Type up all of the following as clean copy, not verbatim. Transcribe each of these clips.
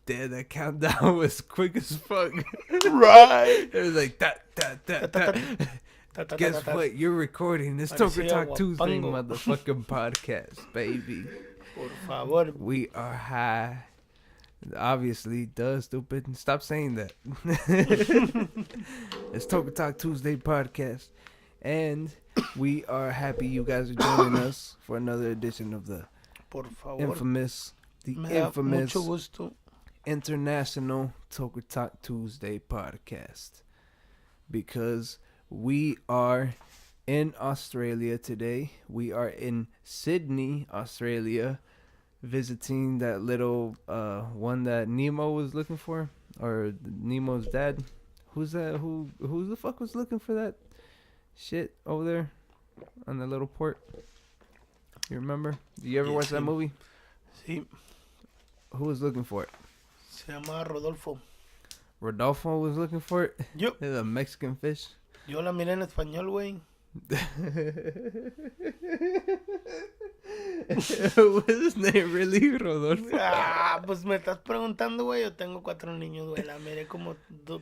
Damn, that countdown was quick as fuck. Right. It was like that. Guess what? You're recording this Toker Parecía Talk Tuesday guapango. motherfucking podcast, baby. Por favor. We are high. Obviously, duh, stupid. Stop saying that. It's Toker Talk Tuesday podcast. And we are happy you guys are joining us for another edition of the Por favor. infamous Me da mucho gusto. International Toker Talk Tuesday podcast. Because we are in Australia today. We are in Sydney, Australia, visiting that little one that Nemo was looking for, or Nemo's dad. Who's that? Who the fuck was looking for that shit over there on the little port? You remember? Did you ever watch that movie? Sí. Who was looking for it? Se llama Rodolfo. Rodolfo was looking for it. Yo. The Mexican fish. Yo la miré en español, güey. What's his name really? Rodolfo. Pues me estás preguntando, güey. Yo tengo 4 niños, güey. La miré como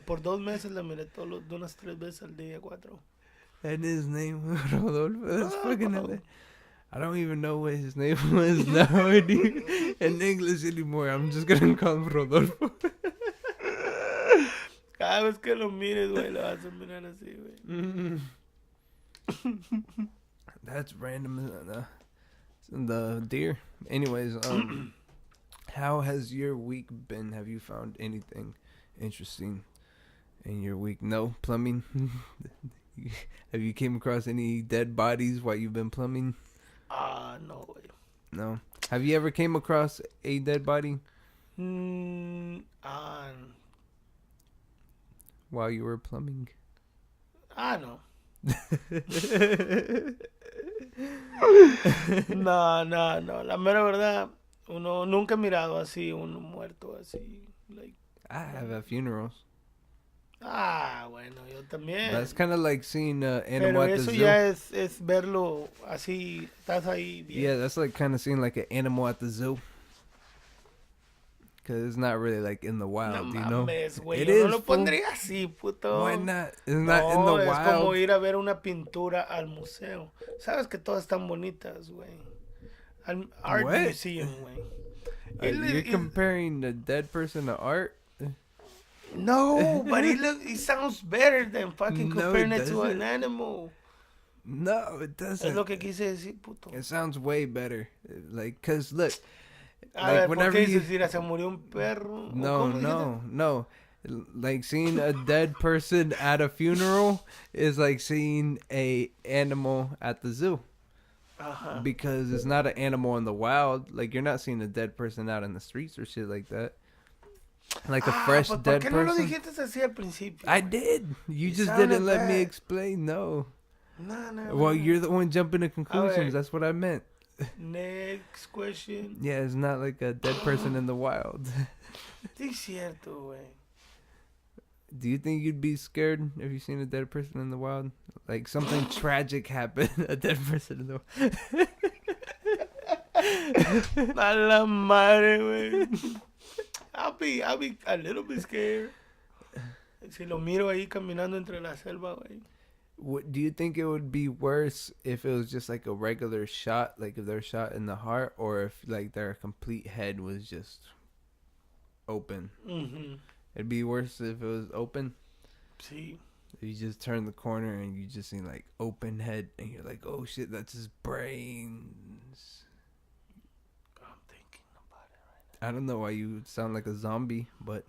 por 2 meses. La miré unas 3 veces al día, 4. And his name was Rodolfo. That's fucking hilarious. I don't even know what his name was now in English anymore. I'm just gonna call him Rodolfo. Cada vez que lo mires, güey, lo vas a mirar así, güey. That's random. The deer. Anyways, how has your week been? Have you found anything interesting in your week? No plumbing. Have you came across any dead bodies while you've been plumbing? No, güey. No. Have you ever came across a dead body while you were plumbing? No. No. La mera verdad, uno nunca he mirado así, uno muerto así. Like, I have at funerals. Bueno, yo también. That's kind of like seeing animal Pero at the eso zoo. ya es verlo así, estás ahí bien. Yeah, that's like kind of seeing like an animal at the zoo. Because it's not really like in the wild, No you know? mames, güey. It Yo is, no lo fool. pondría así, puto. Why not? It's not in No, the es wild. como ir a ver una pintura al museo. Sabes que todas están bonitas, güey. Al art What? museum, güey. You're comparing the dead person to art? No, but he sounds better than fucking No, comparing it it to an doesn't. animal. No, it doesn't. Es lo que quise decir, puto. It sounds way better. Like, cause look, A like ver, ¿por whenever qué you dices, mira, se murió un perro? ¿O no, cómo dijiste? no, like seeing a dead person at a funeral is like seeing a animal at the zoo. Ajá. Because it's not an animal in the wild. Like, you're not seeing a dead person out in the streets or shit like that. Like a fresh pues, dead ¿por qué no lo person. dijiste así al principio? I güey? did. You just sounded didn't let me bad. explain. No. No. Well, you're the one jumping to conclusions. ver. That's what I meant. Next question. Yeah, it's not like a dead person in the wild. Sí, es cierto, güey. Do you think you'd be scared if you seen a dead person in the wild? Like something tragic happened, a dead person in the wild. A la madre, güey. I'll be a little bit scared. Si lo miro ahí caminando entre la selva, güey. What do you think it would be worse if it was just like a regular shot, like if they're shot in the heart, or if like their complete head was just open? Mm-hmm. It'd be worse if it was open. Sí. If you just turn the corner and you just see like open head, and you're like, oh shit, that's his brains. I'm thinking about it right now. I don't know why you sound like a zombie, but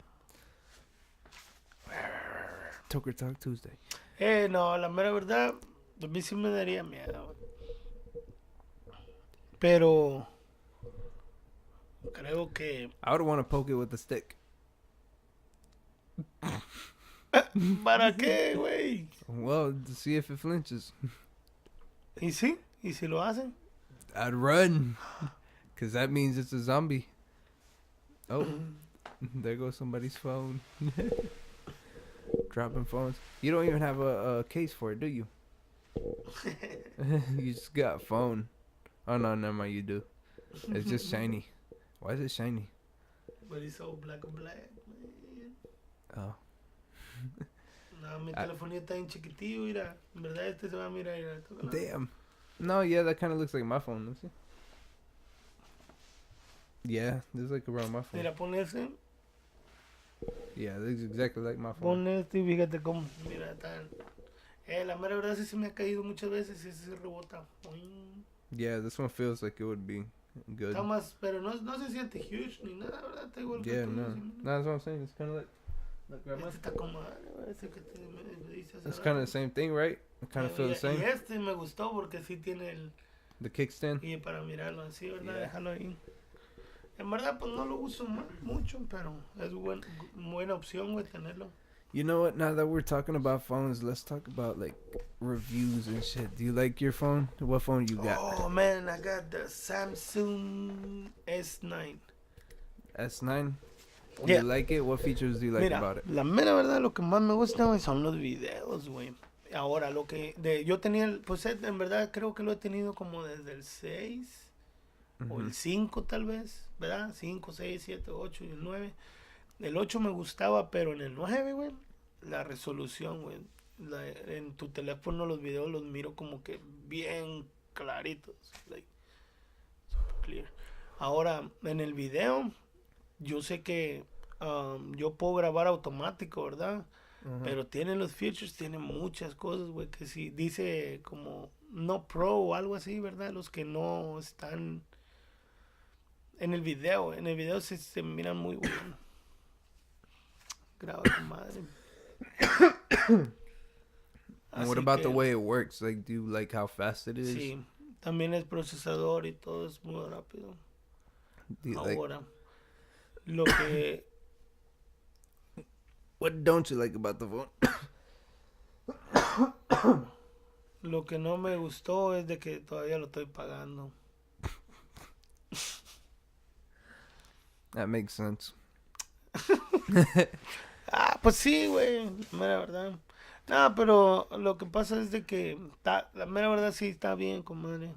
Toker Talk Tuesday. No, la mera verdad, a mí sí me daría miedo. Pero creo que... I would want to poke it with a stick. ¿Para qué, güey? Well, to see if it flinches. ¿Y sí? ¿Y si lo hacen? I'd run, cause that means it's a zombie. Oh, there goes somebody's phone. Dropping phones. You don't even have a case for it, do you? You just got a phone. Oh no, never mind. You do. It's just shiny. Why is it shiny? But it's all black and black, man. Oh. No, mi telefonía está en chiquitillo, mira. En verdad este se va a mirar. Mira. Damn. No, yeah, that kind of looks like my phone. Let's see. Yeah, this is like around my phone. Mira, pon ese. Yeah, this is exactly like my phone. Pon este y fíjate cómo. Mira, tan. La mera verdad sí se me ha caído muchas veces y ese se rebota. Boing. Yeah, this one feels like it would be good. Está más, pero no se siente huge ni nada, ¿verdad? Está igual que Yeah, tú, no. sí, No, that's what I'm saying. It's kind of like grandma. Este está como, ese que te me dice hace It's rato. kind of the same thing, right? It kind of feels the same. Y este me gustó porque sí tiene el... The kickstand. Y para mirarlo así, ¿verdad? Yeah. Déjalo ahí. En verdad, pues no lo uso mucho, pero es buena opción, güey, tenerlo. You know what? Now that we're talking about phones, let's talk about like reviews and shit. Do you like your phone? What phone you got? Oh, man, I got the Samsung S9. S9. Do Yeah. you like it? What features do you like Mira, about it? la mera verdad, lo que más me gusta, güey, son los videos, güey. Ahora, lo que yo tenía, pues en verdad creo que lo he tenido como desde el 6 o el 5 tal vez, ¿verdad? 5, 6, 7, 8 y el 9. El 8 me gustaba, pero en el 9, güey, la resolución, güey. En tu teléfono los videos los miro como que bien claritos. Like, super clear. Ahora, en el video, yo sé que yo puedo grabar automático, ¿verdad? Pero tiene los features, tiene muchas cosas, güey, que si dice como no pro o algo así, ¿verdad? Los que no están en el video se miran muy bien. Graba tu madre. And what about the way it works? Like, do you like how fast it is? Sí, también el procesador y todo es muy rápido. Do you like, Ahora, lo que... what don't you like about the phone? Lo que no me gustó es de que todavía lo estoy pagando. That makes sense. Pues sí, güey, la mera verdad. No, pero lo que pasa es de que la mera verdad sí está bien, comadre.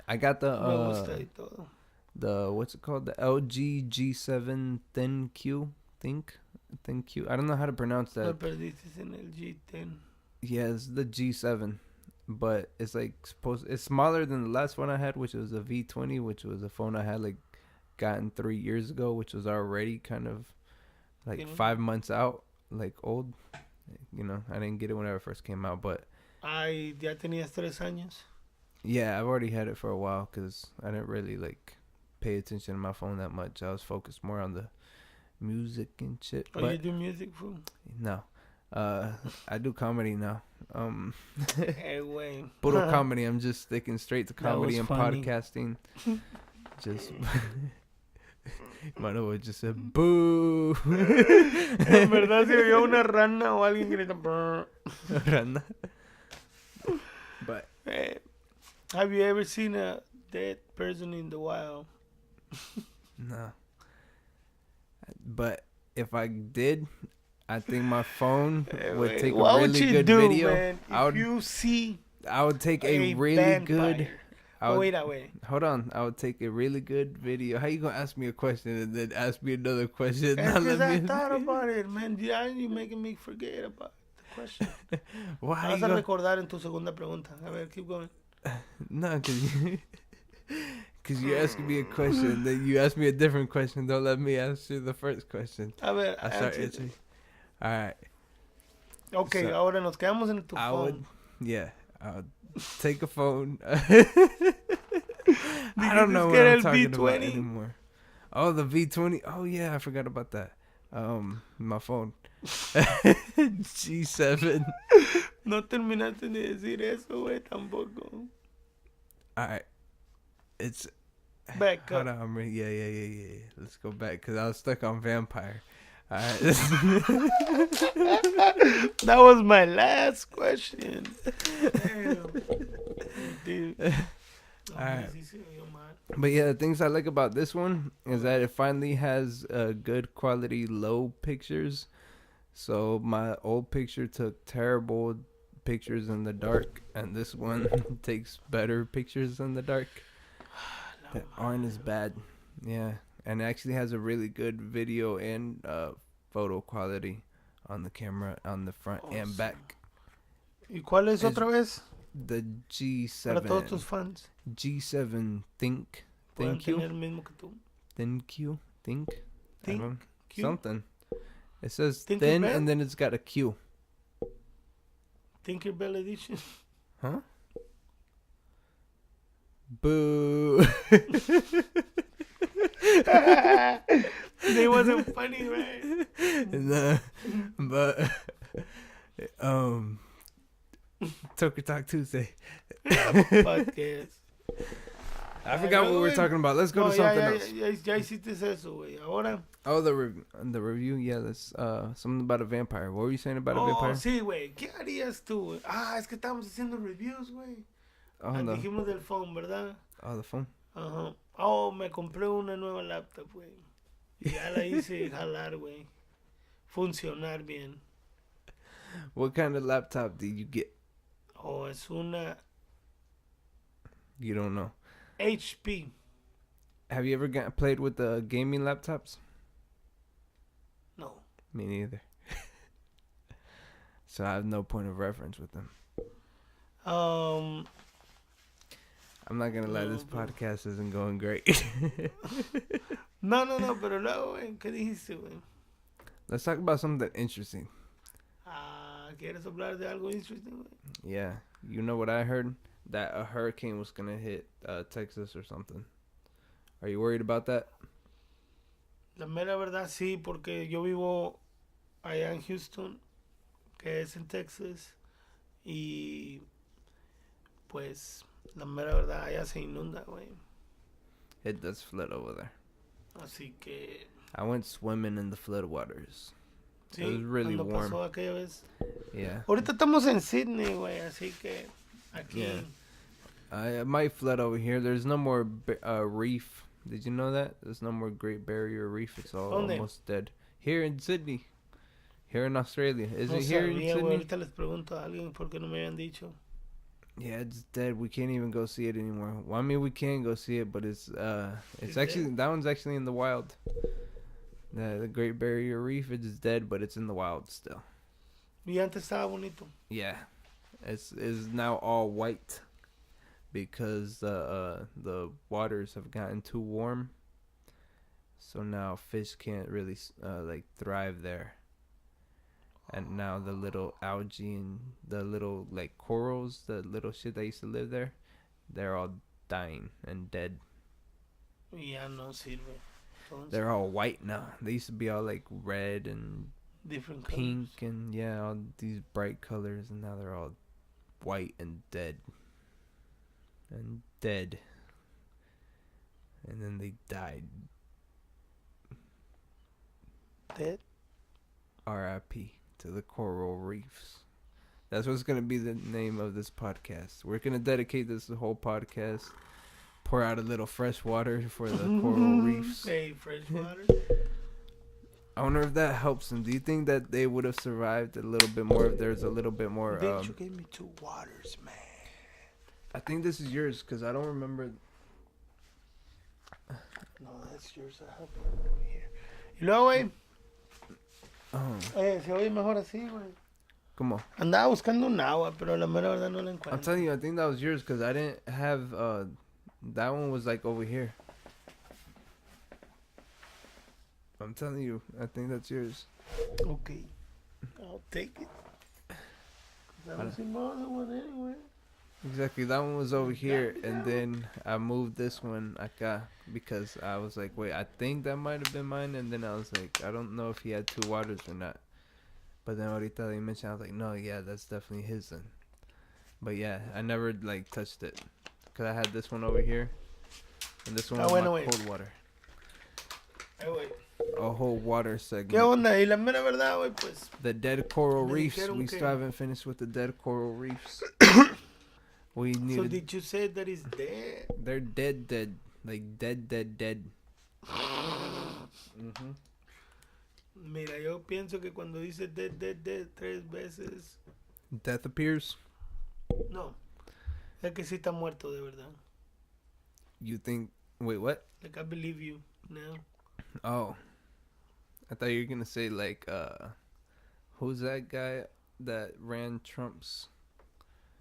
I got the Me gusta y todo. the what's it called? The LG G7 Thin Q. Thin Q. I don't know how to pronounce Me that. perdiste en el G10. Yeah, it's the G7, but it's like it's smaller than the last one I had, which was a V20, which was a phone I had like gotten 3 years ago, which was already kind of like You know? 5 months out, like old. You know, I didn't get it whenever it first came out, but Ay, ya tenías 3 años. yeah, I've already had it for a while because I didn't really like pay attention to my phone that much. I was focused more on the music and shit. Oh, you do music, fool? No, I do comedy now. Hey, güey. Puro comedy. I'm just sticking straight to That comedy was and funny. podcasting. Just Mano would just said boo. En verdad se oyó una rana o alguien grita. "Brr." Rana. But Have you ever seen a dead person in the wild? no. But if I did, I think my phone would take What a would really you good do, video. man, I would if you see I would take a a really vampire? good. I would, Wait, wait. hold on. I would take a really good video. How you gonna ask me a question and then ask me another question? Not Because let I me- thought about it, man. Yeah, you making me forget about the question. Why? Vas You a gonna, recordar en tu segunda pregunta. A ver, keep going. no, cause you're asking me a question, then you ask me a different question. Don't let me answer the first question. A ver, I start answer. answering. All right. Ok, So, ahora nos quedamos en tu I phone. would, yeah, I would take a phone. I don't know Dijiste what que era I'm el talking about V20. anymore. Oh, the V20. Oh yeah, I forgot about that. My phone. G7. No terminaste de decir eso, güey, tampoco. All right. It's Back hold up. on. I'm ready. Yeah. Let's go back because I was stuck on vampire. All right. That was my last question. Damn. Dude. Alright. Sí se oyó mal. But yeah, the things I like about this one is that it finally has good quality low pictures. So my old picture took terrible pictures in the dark, and this one takes better pictures in the dark that aren't as bad. Yeah, and it actually has a really good video and photo quality on the camera on the front and back. ¿Y cuál es otra vez? The Para todos G7. tus fans. G7 Think. Pueden Thank you. tener el mismo que tú. Thank you. Think. I don't- Q? Something. It says Tinkerbell? thin and then it's got a Q. Tinkerbell edition. Huh? Boo. They wasn't funny, right? Nah, but Toker Talk Tuesday. Podcast. I forgot what we were talking about. Let's go to something else. Ya hiciste eso, güey. Ahora. Oh, the review. Yeah, that's something about a vampire. What were you saying about a vampire? Sí, güey. ¿Qué harías tú, güey? Ah, es que estábamos haciendo reviews, güey. Oh, no. Dijimos del phone, ¿verdad? Oh, the phone. Ajá. Oh, me compré una nueva laptop, güey. Y ya la hice jalar, güey. Funcionar bien. What kind of laptop did you get? Oh, es una You don't know. HP. Have you ever played with the gaming laptops? No. Me neither. So I have no point of reference with them. I'm not gonna lie, this podcast isn't going great. No, pero luego, güey, ¿qué dijiste, güey? Let's talk about something interesting. ¿Quieres hablar de algo interesting, güey? Yeah, you know what I heard? That a hurricane was gonna hit Texas or something. Are you worried about that? La mera verdad, sí, porque yo vivo allá en Houston, que es en Texas, y pues la mera verdad, allá se inunda, güey. It does flood over there. Así que... I went swimming in the flood waters. Sí, it was really cuando warm. pasó aquella vez. Yeah. Ahorita estamos en Sydney, güey, así que aquí... Yeah. It might flood over here. There's no more reef. Did you know that? There's no more Great Barrier Reef. It's all almost dead. Here in Sydney. Here in Australia. Is it here in Sydney? Ahorita les pregunto a alguien por qué no me habían dicho. Yeah, it's dead. We can't even go see it anymore. Well, I mean, we can go see it, but it's actually dead? That one's actually in the wild. The Great Barrier Reef is dead, but it's in the wild still. Y antes estaba bonito. Yeah, it's now all white because the waters have gotten too warm. So now fish can't really like thrive there. And now the little algae and the little like corals, the little shit that used to live there, they're all dying and dead. Ya no sirve. Entonces, they're all white now. They used to be all like red and different pink colors. And yeah, all these bright colors, and now they're all white and dead. And dead. And then they died. Dead? R.I.P. to the coral reefs. That's what's going to be the name of this podcast. We're going to dedicate this whole podcast. Pour out a little fresh water for the coral reefs. Hey, fresh water. I wonder if that helps them. Do you think that they would have survived a little bit more if there's a little bit more? Didn't you give me 2 waters, man? I think this is yours because I don't remember. No, that's yours. I have one over here. Y luego, güey. Se oye mejor así, güey. ¿Cómo? Andaba buscando un agua, pero la mera verdad no la encuentro. I'm telling you, I think that was yours because I didn't have. That one was like over here. I'm telling you, I think that's yours. Okay. I'll take it. I don't see more than one anyway. Exactly, that one was over here, and then I moved this one acá because I was like, wait, I think that might have been mine, and then I was like, I don't know if he had 2 waters or not. But then ahorita they mentioned, I was like, no, yeah, that's definitely his then. But yeah, I never like touched it because I had this one over here, and this one was my cold water. A whole water segment. ¿Qué onda? Y la mera verdad, güey, pues. The dead coral reefs. We still haven't finished with the dead coral reefs. We need. So did you say that it's dead? They're dead. Like dead. Mm-hmm. Mira, yo pienso que cuando dice dead 3 veces. Death appears? No. Es que sí está muerto de verdad. You think. Wait, what? Like, I believe you now. Oh, I thought you were gonna say like, who's that guy that ran Trump's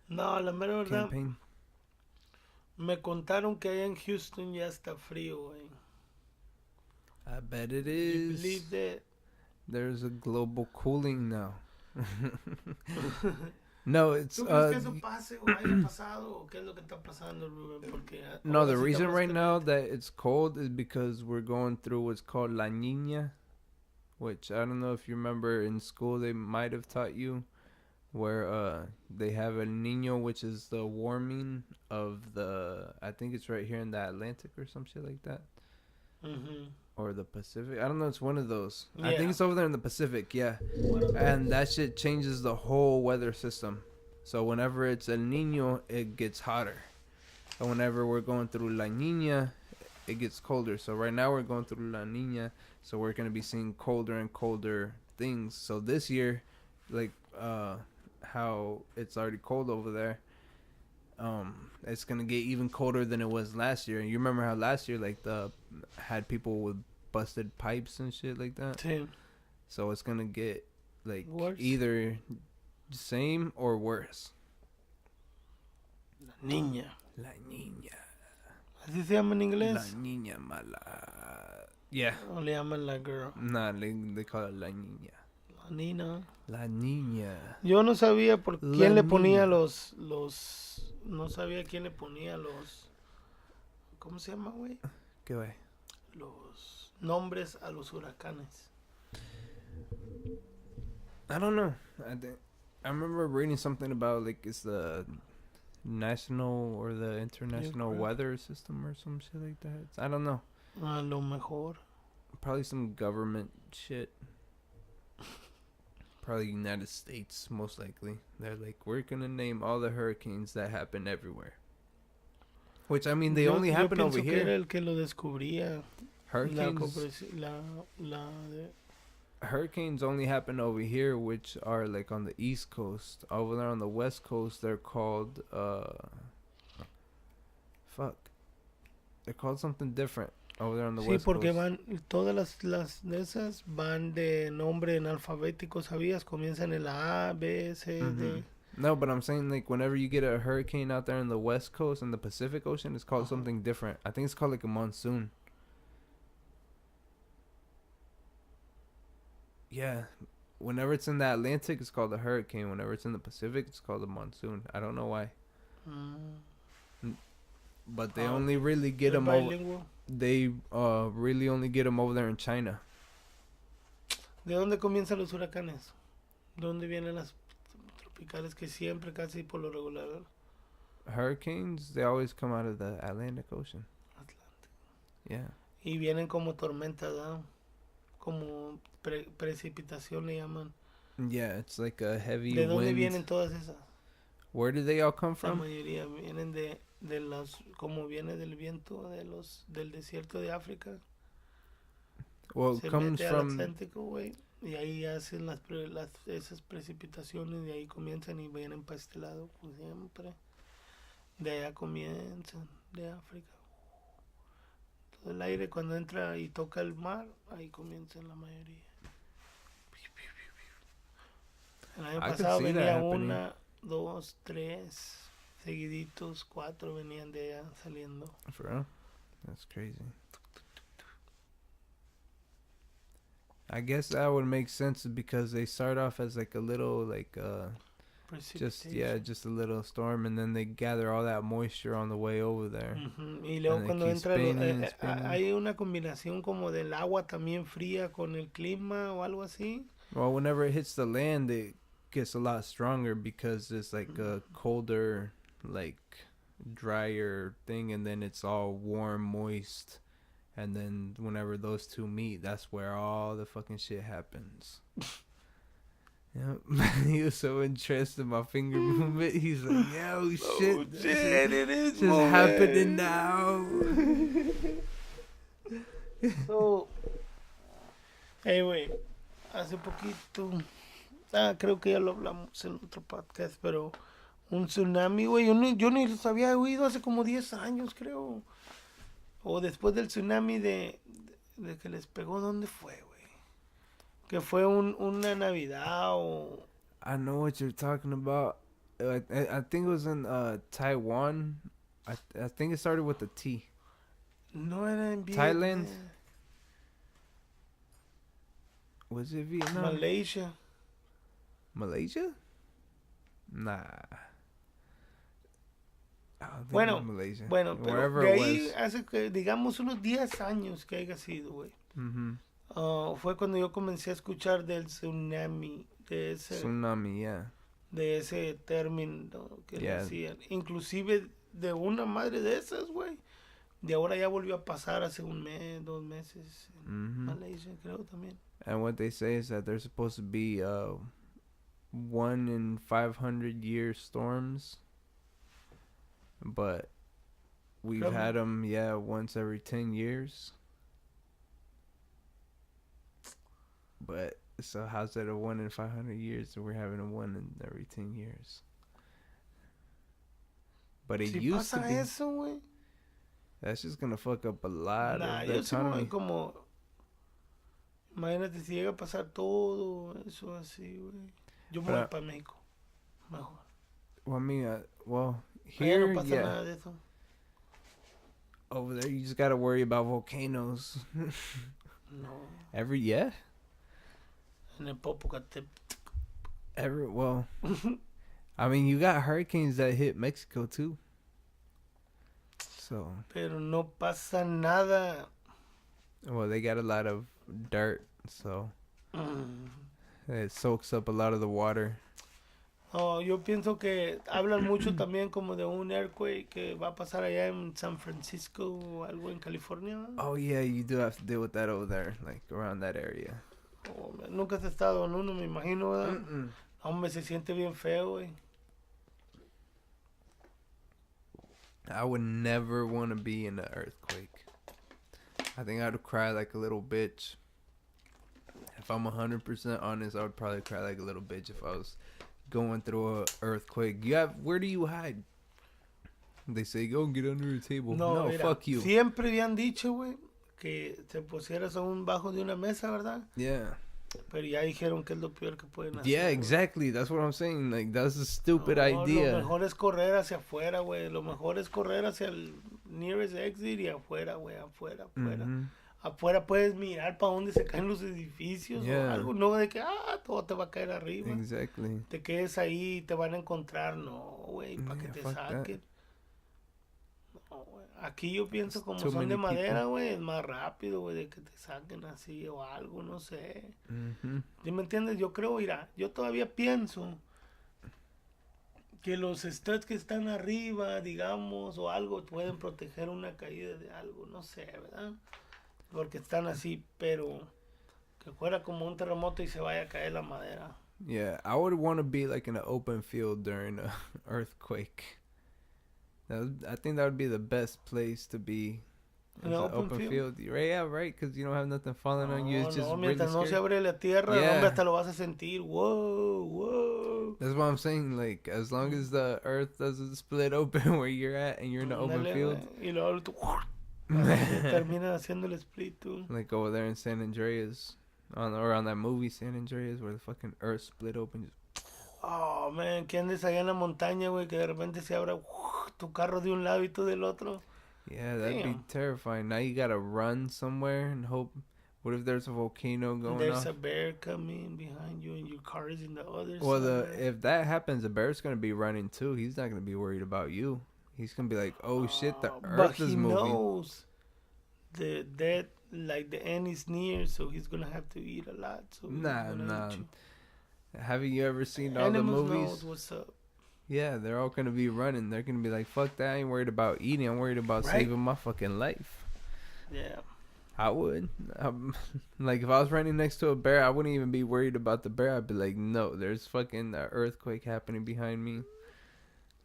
No, la mera verdad, campaign? me contaron que allá en Houston ya está frío, güey. I bet it Do you is. believe that? There's a global cooling now. No, it's ¿Tú crees que eso pase o haya pasado o qué es lo que está pasando, Rubén? Porque no. The reason right now that it's cold is because we're going through what's called La Nina, which I don't know if you remember in school they might have taught you, where they have El Nino, which is the warming of the. I think it's right here in the Atlantic or some shit like that. Mm-hmm. Or the Pacific. I don't know. It's one of those. Yeah. I think it's over there in the Pacific. Yeah. And that shit changes the whole weather system. So whenever it's El Nino, it gets hotter. And whenever we're going through La Nina, it gets colder. So right now we're going through La Nina. So we're going to be seeing colder and colder things. So this year, like how it's already cold over there, it's gonna get even colder than it was last year. And you remember how last year like had people with busted pipes and shit like that. Sí. So it's gonna get like Worse? either same or worse. La niña. La niña. ¿Así se llama en inglés? La niña mala. Yeah. O le llaman la girl. Nah, they call it la niña. La nina. La niña. Yo no sabía por La quién le ponía niña. los... No sabía quién le ponía los... ¿Cómo se llama, güey? ¿Qué way? Los nombres a los huracanes. I don't know. I remember reading something about like it's the national or the international Yeah, weather system or some shit like that. I don't know. A lo mejor. Probably some government shit. Probably United States, most likely. They're like, we're gonna name all the hurricanes that happen everywhere. Which I mean, they only happen over Yo pienso que era here. el que lo descubría. Hurricanes. Hurricanes only happen over here, which are like on the East Coast. Over there on the West Coast, they're called fuck. They're called something different over there on the Sí, West porque Coast. van, todas las de esas van de nombre en alfabético, ¿sabías? Comienzan en la A, B, C, D. No, but I'm saying like whenever you get a hurricane out there in the West Coast and the Pacific Ocean, it's called something different. I think it's called like a monsoon. Yeah. Whenever it's in the Atlantic, it's called a hurricane. Whenever it's in the Pacific, it's called a monsoon. I don't know why. But they only really get them over. They really only get them over there in China. ¿De dónde comienzan los huracanes? ¿De dónde vienen las tropicales que siempre, casi por lo regular? Hurricanes, they always come out of the Atlantic Ocean. Atlántico. Yeah. Y vienen como tormentas, ¿no? Como precipitación le llaman. Yeah, it's like a heavy ¿De dónde wind. vienen todas esas? Where did they all come La from? mayoría vienen de las, como viene del viento del desierto de África. Well, Se it comes mete al from Atlántico, güey, y ahí hacen esas precipitaciones, de ahí comienzan y vienen para este lado, como siempre. De allá comienzan, de África. Todo el aire cuando entra y toca el mar, ahí comienzan la mayoría. El año pasado could see that venía happening. 1, 2, 3, seguiditos, 4 venían de allá saliendo. For real? That's crazy. I guess that would make sense because they start off as like a little like just a little storm, and then they gather all that moisture on the way over there. Y luego And cuando it keeps entra spinning and spinning. hay una combinación como del agua también fría con el clima o algo así. Well, whenever it hits the land, it gets a lot stronger because it's like a colder, like drier thing, and then it's all warm, moist. And then whenever those two meet, that's where all the fucking shit happens. Yep. He was so interested in my finger movement. He's like, yo, shit. Shit, it is just happening now. So, hey, güey, hace poquito, creo que ya lo hablamos en otro podcast, pero un tsunami, güey, yo ni los había oído hace como 10 años, creo. O después del tsunami de que les pegó, ¿dónde fue, güey? Que fue una Navidad o... I know what you're talking about. I think it was in Taiwan. I think it started with a T. No era en Thailand? Vietnam. Was it Vietnam? Malaysia. Malaysia? Nah. I don't think it Bueno, was Malaysia. bueno, pero Wherever de it ahí was. hace que, digamos, unos 10 años que haya sido, güey. Mm-hmm. Fue cuando yo comencé a escuchar del tsunami, Tsunami, yeah. de ese término que le Yeah. hacían. Inclusive de una madre de esas, güey. De ahora ya volvió a pasar hace un mes, 2 meses. En Mm-hmm. Malaysia, creo también. And what they say is that there's supposed to be 1 in 500 year storms. But we've Really? had them, yeah, once every 10 years. But so how's that a 1 in 500 years? We're having a 1 in every 10 years. But it Si used to pasa be. eso, güey. That's just gonna fuck up a lot Nah, of the yo sí economy. como... Imagínate si llega a pasar todo eso así, güey. Yo me voy Pero- para México. Mejor. Well, I mean, Allá here, no pasa yeah. nada de eso. Over there, you just gotta worry about volcanoes. No. Yeah. En el Popocatépetl. Well, I mean, you got hurricanes that hit Mexico too. So, Pero no pasa nada. well, they got a lot of dirt, so Mm. it soaks up a lot of the water. Oh, yo pienso que hablan mucho también como de un earthquake que va a pasar allá en San Francisco o algo en California. Oh yeah, you do have to deal with that over there, like around that area. Oh, nunca has estado en uno, me imagino, ¿verdad? Mm-mm. Hombre, se siente bien feo, güey. I would never want to be in an earthquake. I think I would cry like a little bitch. If I'm 100% honest, I would probably cry like a little bitch if I was going through a earthquake. Where do you hide? They say go get under a table. No, mira, fuck you. siempre habían dicho, güey, que te pusieras aún bajo de una mesa, ¿verdad? Yeah. Pero ya dijeron que es lo peor que pueden hacer. Yeah, güey. exactly. That's what I'm saying. Like, that's a stupid No, idea. Lo mejor es correr hacia afuera, güey. Lo mejor es correr hacia el nearest exit y afuera, güey. Afuera. Mhm. Afuera puedes mirar para dónde se caen los edificios Yeah. o algo. No de que, todo te va a caer arriba. Exactly. Te quedes ahí y te van a encontrar. No, güey, para que Yeah, te fuck that. saquen. No, güey. Aquí yo pienso It's como too son de many madera, people. güey. Es más rápido, güey, de que te saquen así o algo, no sé. Mhm. ¿Sí me entiendes? Yo creo, mira, yo todavía pienso que los studs que están arriba, digamos, o algo, pueden proteger una caída de algo, no sé, ¿verdad? Porque están así, pero que fuera como un terremoto y se vaya a caer la madera. Yeah, I would want to be like in an open field during an earthquake. I think that would be the best place to be. In is an an open field? Right, yeah, right, because you don't have nothing falling on you. It's just No, really mientras no se scary. abre la tierra, Yeah. hombre, hasta lo vas a sentir. Wow. That's what I'm saying. Like, as long as the earth doesn't split open where you're at and you're in an open Ándale, field, güey. Y luego tú termina haciendo el split, tú. like over there in San Andreas, or on that movie San Andreas, where the fucking earth split open. Oh, man, que andes allá en la montaña, güey, que de repente se abra tu carro de un lado y tú del otro. Yeah, that'd Damn. be terrifying. Now you gotta run somewhere and hope. What if there's a volcano going There's off? a bear coming behind you and your car is in the other Well, side. if that happens, the bear's gonna be running too. He's not gonna be worried about you. He's gonna be like, "Oh shit, the But earth is he moving." knows the end is near, so he's gonna have to eat a lot. So he's Nah, gonna nah. eat you. Haven't you ever seen all the Animals movies? knows what's up. Yeah, they're all gonna be running. They're gonna be like, "Fuck that! I ain't worried about eating. I'm worried about Right. saving my fucking life." Yeah. I would. Like if I was running next to a bear, I wouldn't even be worried about the bear. I'd be like, "No, there's fucking an earthquake happening behind me."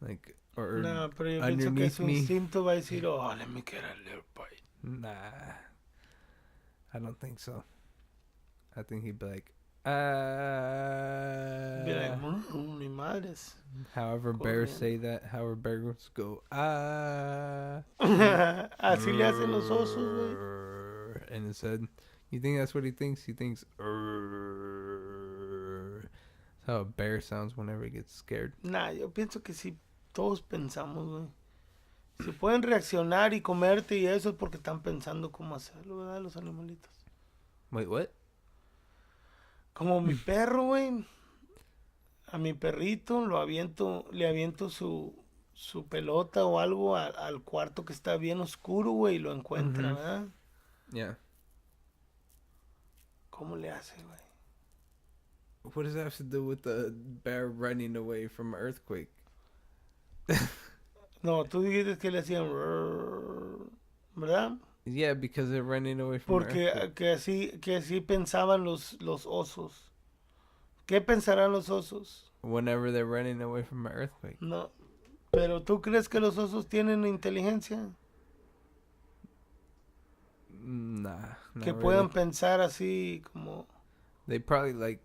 Like or No, pero yo pienso que underneath su me. instinto va a decir, oh, let me get a little bite. Nah, I don't think so. I think he'd be like, Be like, mi madres. However bears Corriendo. say that, however bears go, Así le hacen los osos, güey. in his head. You think that's what he thinks? He thinks That's how a bear sounds whenever he gets scared. Nah, yo pienso que si todos pensamos, güey. Si pueden reaccionar y comerte y eso es porque están pensando cómo hacerlo, ¿verdad? Los animalitos. Wait, what? Como mi perro, güey. A mi perrito le aviento su pelota o algo al cuarto que está bien oscuro, güey, y lo encuentra, ¿verdad? Yeah. ¿Cómo le hace, güey? What does that have to do with the bear running away from an earthquake? No, tú dijiste que le hacían... ¿Verdad? Yeah, because they're running away from an Porque earthquake. que así pensaban los osos. ¿Qué pensarán los osos? Whenever they're running away from an earthquake. No. Pero ¿tú crees que los osos tienen inteligencia? Nah. Que Not puedan really. pensar así como... They probably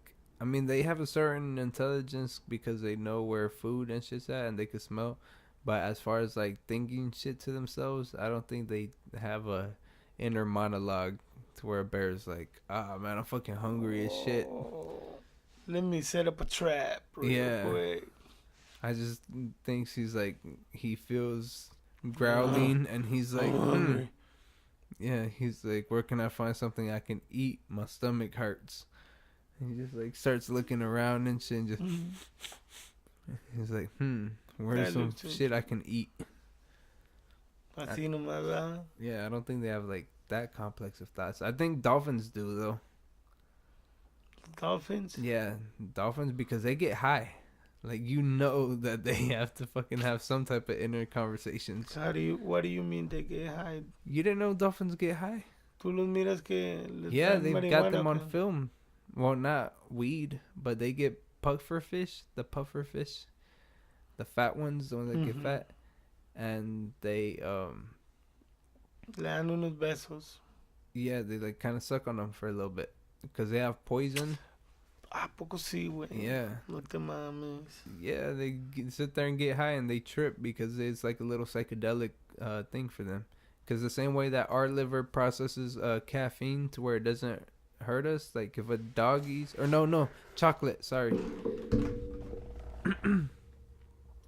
they have a certain intelligence because they know where food and shit's at and they can smell. But as far as like thinking shit to themselves, I don't think they have a inner monologue to where a bear's like, man, I'm fucking hungry as shit. Let me set up a trap real quick. I just think he feels growling and he's like, yeah, he's like, where can I find something I can eat? My stomach hurts. And he just like starts looking around and shit and just he's like, where's some shit I can eat? Así nomás, ¿verdad? Yeah, I don't think they have like that complex of thoughts. I think dolphins do though. Dolphins? Yeah, dolphins, because they get high. Like, you know that they have to fucking have some type of inner conversations. What do you mean they get high? You didn't know dolphins get high? Tú los miras que les Yeah, dan they've got them on marihuana, film. Well, not weed, but they get puffer fish, the fat ones, the ones that get fat, and they le dan unos besos. yeah, they like kind of suck on them for a little bit because they have poison. Ah, poco sí, güey. Yeah. No te mames. Yeah, they sit there and get high and they trip because it's like a little psychedelic thing for them. Because the same way that our liver processes caffeine to where it doesn't hurt us, like if a dog eats, or no, chocolate, sorry.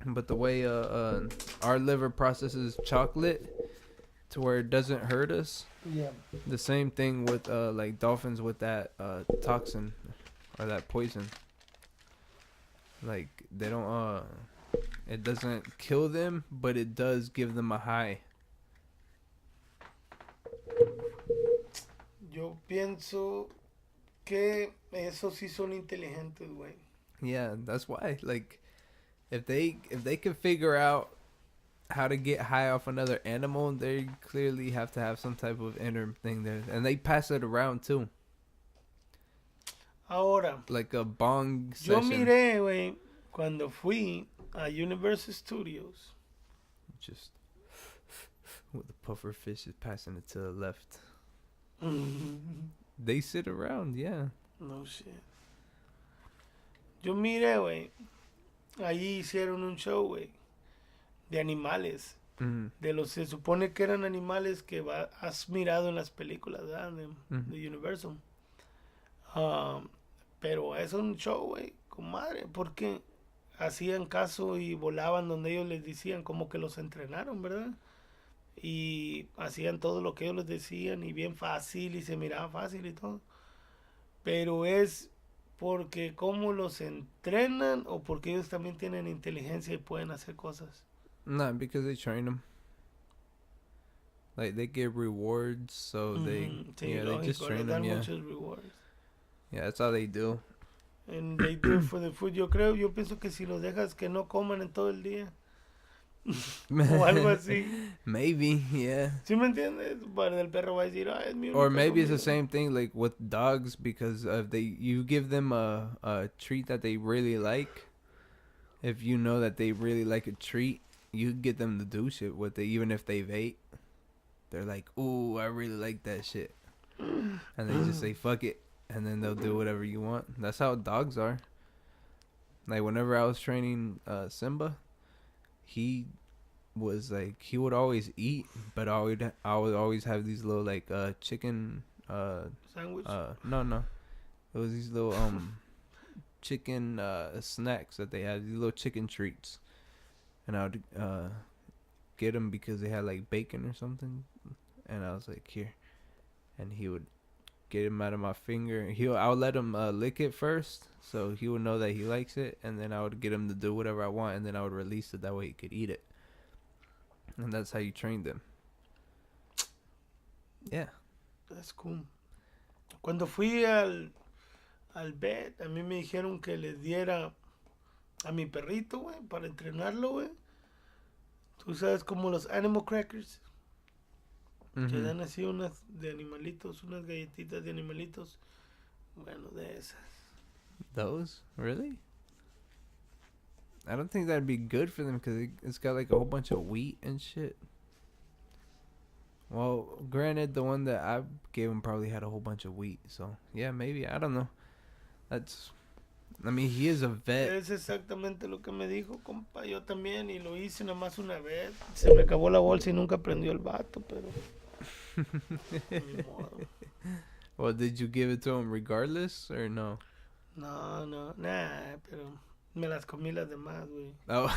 But the way our liver processes chocolate to where it doesn't hurt us. Yeah. The same thing with like dolphins with that toxin or that poison. Like they don't it doesn't kill them, but it does give them a high. Yo pienso que esos sí son inteligentes, güey. Yeah, that's why. Like if they can figure out how to get high off another animal, they clearly have to have some type of inner thing there, and they pass it around too. Ahora, like a bong yo session. miré, güey, cuando fui a Universal Studios. Just with the puffer fish is passing it to the left. They sit around, yeah. No shit. Yo miré, güey. Allí hicieron un show, güey, de animales. De los, se supone que eran animales que has mirado en las películas, ¿verdad? De Universal. Pero es un show, güey, comadre, porque hacían caso y volaban donde ellos les decían, como que los entrenaron, ¿verdad? Y hacían todo lo que ellos les decían y bien fácil y se miraba fácil y todo. Pero es porque cómo los entrenan o porque ellos también tienen inteligencia y pueden hacer cosas. No, because they train them. Like they get rewards, so they sí, they just train them. Yeah. Muchos rewards. Yeah, that's all they do. And they do it for the food. Yo pienso que si los dejas que no coman en todo el día o algo así. Maybe, yeah. ¿Sí me entiendes? Para el perro va a decir, es mi or maybe it's the same thing like with dogs, because if you give them a treat that they really like, if you know that they really like a treat, you get them to do shit with it, even if they've ate. They're like, ooh, I really like that shit. And they just say, fuck it. And then they'll do whatever you want. That's how dogs are. Like, whenever I was training Simba, he was like he would always eat, but I would always have these little like chicken Sandwich. no, it was these little chicken snacks that they had, these little chicken treats, and I would get them because they had like bacon or something, and I was like, here, and he would get him out of my finger. I would let him lick it first, so he would know that he likes it, and then I would get him to do whatever I want, and then I would release it. That way he could eat it, and that's how you train them. Yeah. That's cool. Cuando fui al vet, a mí me dijeron que le diera a mi perrito, güey, para entrenarlo, güey. Tú sabes como los animal crackers. Que dan así unas de animalitos, unas galletitas de animalitos. Bueno, de esas. Those? Really? I don't think that'd be good for them because it's got like a whole bunch of wheat and shit. Well, granted, the one that I gave him probably had a whole bunch of wheat. So, yeah, maybe. I don't know. I mean, he is a vet. Es exactamente lo que me dijo, compa. Yo también, y lo hice nada más una vez. Se me acabó la bolsa y nunca prendió el vato, pero... Ni modo. Well, did you give it to him regardless or no? No, nah, pero me las comí las demás, güey. Oh.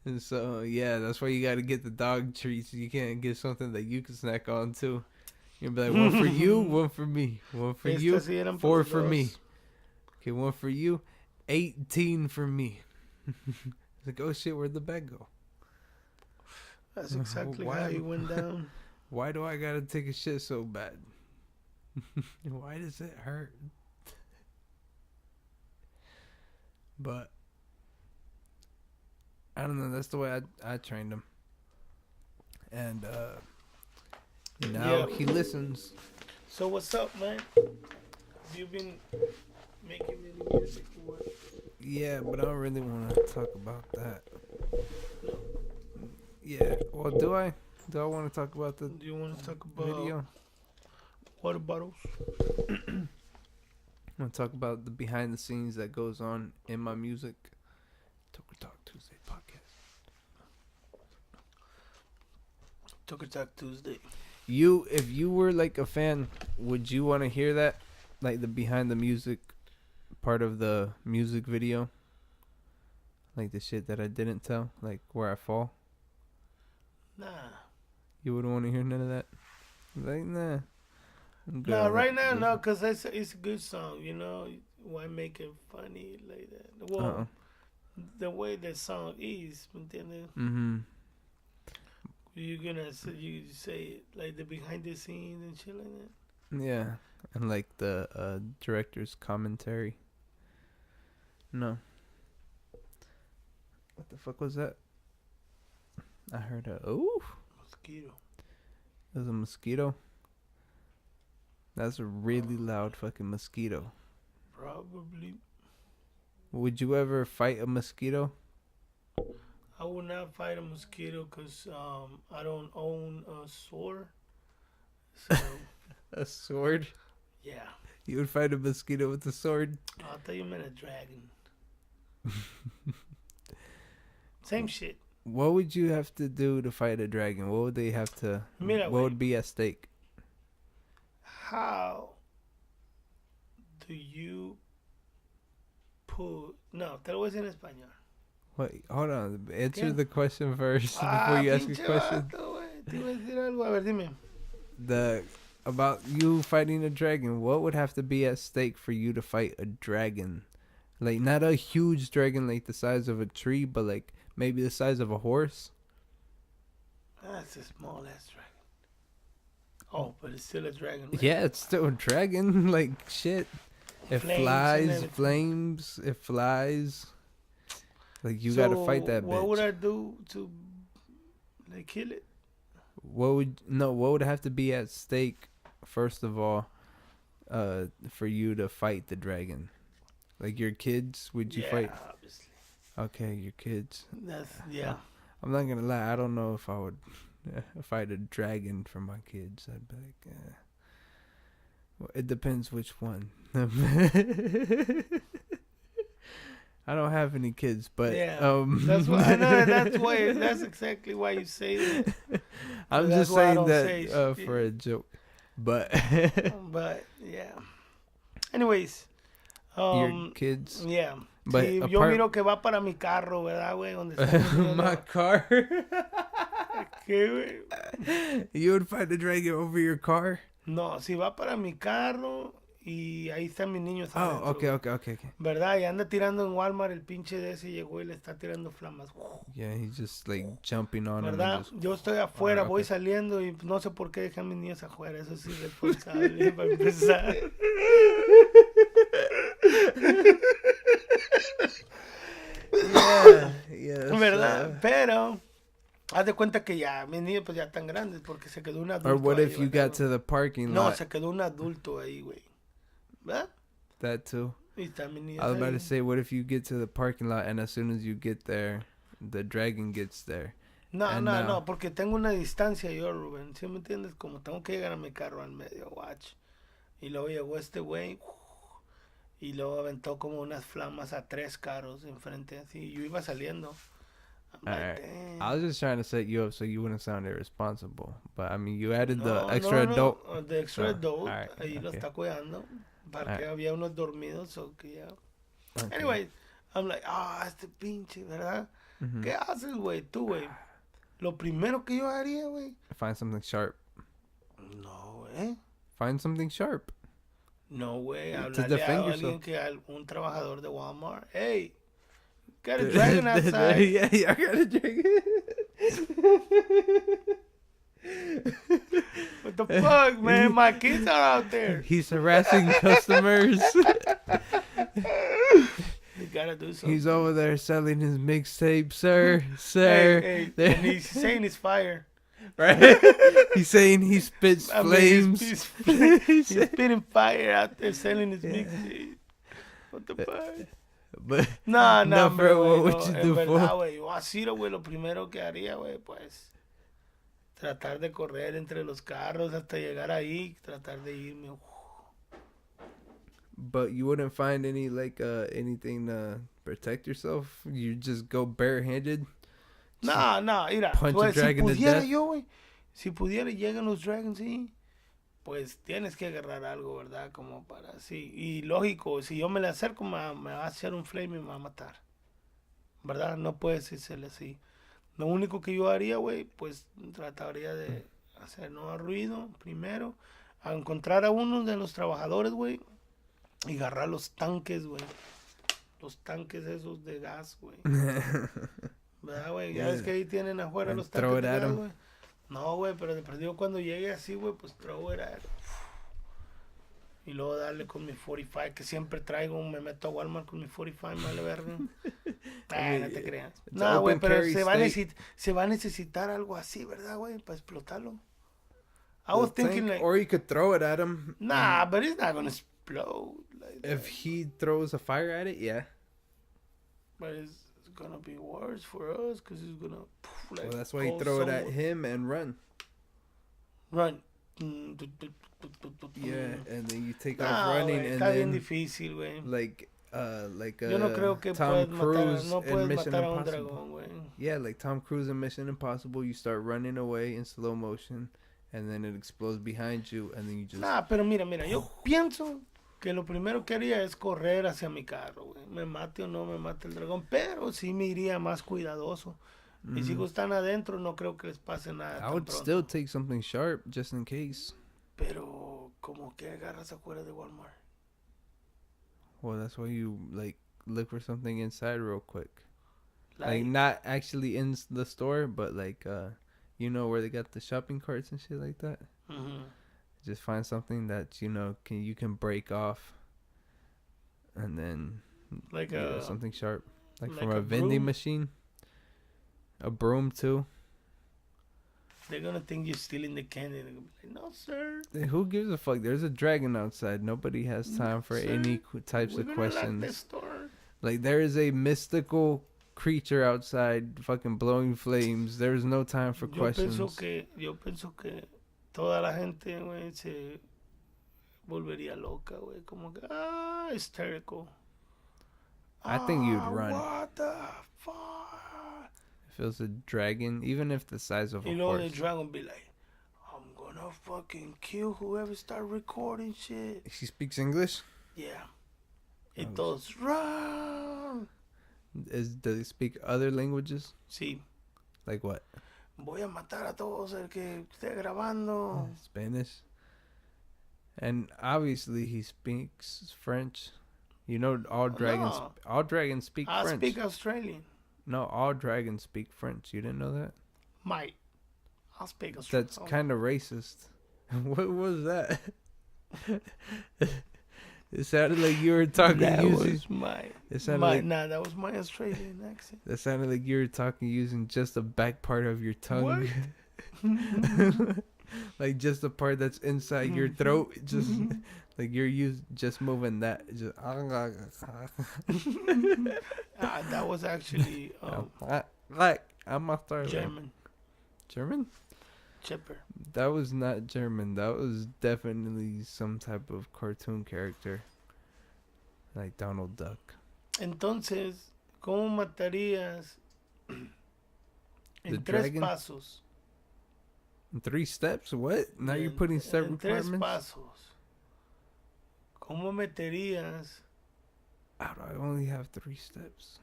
And so, yeah, that's why you got to get the dog treats. You can't get something that you can snack on, too. You'll be like, one for you, one for me. One for you, Sí 4 for me. Okay, 1 for you, 18 for me. It's like, oh, shit, where'd the bag go? That's exactly how you went down. Why do I got to take a shit so bad? Why does it hurt? But I don't know. That's the way I trained him. And now he listens. So what's up, man? Have you been making any music or what? Yeah, but I don't really want to talk about that. Yeah. Well, do I? Do I want to talk about the Do you want to talk about video? Water bottles? I want to talk about the behind the scenes that goes on in my music. Toker Talk Tuesday podcast. Toker Talk Tuesday. If you were like a fan, would you want to hear that? Like the behind the music part of the music video? Like the shit that I didn't tell? Like where I fall? Nah. You wouldn't want to hear none of that? Like, nah. No, right now, no, because it's a good song, you know? Why make it funny like that? Well, the way the song is, ¿me entiendes? Mm-hmm. You're gonna you say it, like the behind the scenes and shit like that? Yeah, and like the director's commentary. No. What the fuck was that? I heard ooh. Mosquito. It was a mosquito. That's a really loud fucking mosquito. Probably. Would you ever fight a mosquito? I would not fight a mosquito because I don't own a sword. So, A sword? yeah. You would fight a mosquito with a sword? I thought you meant a dragon. Same shit. What would you have to do to fight a dragon? What would they have to... Mira, what would be at stake? How do you put... No, te lo voy a decir en español. Wait, hold on. Answer ¿Qué? the question first before you ask a question. Vato, te iba a decir algo. A ver, dime. About you fighting a dragon, what would have to be at stake for you to fight a dragon? Like, not a huge dragon like the size of a tree, but like maybe the size of a horse? That's a small ass dragon. Oh, but it's still a dragon. Right? Yeah, it's still a dragon. Like, shit. It flies, flames, it flies. Like, you gotta fight that bitch. What would I do to, like, kill it? What would have to be at stake, first of all, for you to fight the dragon? Like, your kids, would you fight? Yeah, obviously. Okay, your kids. Yeah. I'm not gonna lie, I don't know if I would fight a dragon for my kids. I'd be like, well, it depends which one. I don't have any kids, but Yeah, that's why I know. That's why. That's exactly why you say that. I'm That's just why I saying don't that say for a shit. joke. But But yeah. Anyways, your kids, yeah. but Si yo apart miro que va para mi carro, ¿verdad, güey? Donde están los niños. my car, ¿Qué, güey? you would find the dragon over your car. No, si va para mi carro y ahí están mis niños Oh, adentro, okay, güey. okay. ¿Verdad? Y anda tirando en Walmart el pinche de ese llegó y le está tirando flamas. Yeah, he's just like jumping on him and ¿Verdad? just. Yo estoy afuera, voy Okay. saliendo y no sé por qué dejan mis niños afuera. Eso sí es responsable para empezar. Yeah, ¿Verdad? Pero haz de cuenta que ya mis niños pues ya están grandes porque se quedó un adulto Or what ahí, if you ¿verdad? got to the parking No, lot? se quedó un adulto ahí, güey. ¿Verdad? That too. Y están mis niños I was about ahí. to say, what if you get to the parking lot and as soon as you get there, the dragon gets there? No, And no, now- no, porque tengo una distancia yo, Rubén. ¿Sí me entiendes? Como tengo que llegar a mi carro al medio, watch. Y luego llegó este güey y luego aventó como unas flamas a 3 carros enfrente. Así, yo iba saliendo. I'm like, Alright. damn. I was just trying to set you up so you wouldn't sound irresponsible. But I mean, you added the No, extra no, adult. no, the extra So, adult, alright, ahí lo okay. está cuidando. Para que Alright. había unos dormidos o que ya. Okay. Anyway, I'm like, este pinche, ¿verdad? Mhm. ¿Qué haces, güey? Tú, güey. Lo primero que yo haría, güey. Find something sharp. No, güey. Find something sharp. No, güey. To Hablarle a defend alguien yourself. que algún trabajador de Walmart. Hey, got a dragon outside. Yeah, I got a dragon. What the fuck, man? My kids are out there. He's harassing customers. You gotta do something. He's over there selling his mixtape, sir. Sir. Hey, There- and he's saying it's fire. Right? He's saying he spits I mean, flames. he's spitting fire out there selling his mixtape. What the fuck? But No, No, no, bro, güey, what no, would you en do, verdad, fool? güey, yo así, güey, lo primero que haría, güey, pues, tratar de correr entre los carros hasta llegar ahí, tratar de irme. but you wouldn't find any like anything to protect yourself. You just go barehanded. No, no, mira, Punch a pues, si dragon to pudiera death. yo, güey, si pudiera, llegan los dragons, sí, pues tienes que agarrar algo, ¿verdad? Como para, sí, y lógico, si yo me le acerco, me va a hacer un flame y me va a matar, ¿verdad? No puedes hacerle así. Lo único que yo haría, güey, pues trataría de hacer no ruido primero, a encontrar a uno de los trabajadores, güey, y agarrar los tanques, güey. Los tanques esos de gas, güey. ¿Verdad, güey? Ya ves que ahí tienen afuera And los throw tanques it de at gas, 'em. güey. No, güey, pero de perdido cuando llegue así, güey, pues throw it at 'em. Y luego darle con mi 45, que siempre traigo, me meto a Walmart con mi 45, me vale verga. No te creas. It's No, güey, open pero carry se va a necesitar algo así, ¿verdad, güey? Para explotarlo. I The was thinking tank, like, or you could throw it at him. nah, but it's not gonna explode. Like If that. he throws a fire at it, yeah. But it's gonna be worse for us, because it's gonna, like, Well, that's why you go throw it at somewhere. him and run. Run. Yeah, and then you take No, off running güey, and está bien then difícil, güey. like Yo no creo que Tom puedes Cruise matar, no in puedes Mission matar a un Impossible. dragón, güey. Yeah, like Tom Cruise in Mission Impossible, you start running away in slow motion, and then it explodes behind you, and then you just. Nah, pero mira, yo pienso que lo primero que haría es correr hacia mi carro, güey. Me mate o no me mate el dragón, pero sí me iría más cuidadoso. Mis Mhm. hijos están adentro, no creo que les pase nada I tan would pronto. still take something sharp just in case. Pero, como que agarras afuera de Walmart. Well, that's why you like look for something inside real quick. Like Like, not actually in the store, but like you know where they got the shopping carts and shit like that. ujú. Just find something that you can break off, and then Like something sharp, like like from a a vending broom? machine. A broom too. They're gonna think you're stealing the candy. They're gonna be like, no, sir. Who gives a fuck? There's a dragon outside. Nobody has time for Sir, any types We're of gonna lock this questions. store. Like there is a mystical creature outside, fucking blowing flames. There is no time for questions. Yo pienso que toda la gente, güey, se volvería loca, güey. Como que, hysterical. I think you'd run. What the fuck? If it was a dragon, even if the size of a You know, the horse. dragon be like, I'm gonna fucking kill whoever start recording shit. She speaks English? Yeah. It does run. Does it speak other languages? Sí. Like what? Voy a matar a todos el que esté grabando. Spanish. And obviously he speaks French. You know, all dragons. No. All dragons speak I French. speak Australian. No, all dragons speak French. You didn't know that? Might. I'll speak Australian. That's kind of racist. What was that? It sounded like you were talking that using. Was my. It sounded My, like nah, that was my Australian accent. that sounded like you were talking using just the back part of your tongue. Like just the part that's inside your throat. Just like you're just moving that. Just That was actually like I'm Australian. German. German? Chipper. That was not German. That was definitely some type of cartoon character. Like Donald Duck. Entonces, ¿cómo matarías The en tres dragon? pasos? In 3 steps? What? Now you're putting step en tres requirements? pasos. ¿Cómo meterías How do I only have 3 steps?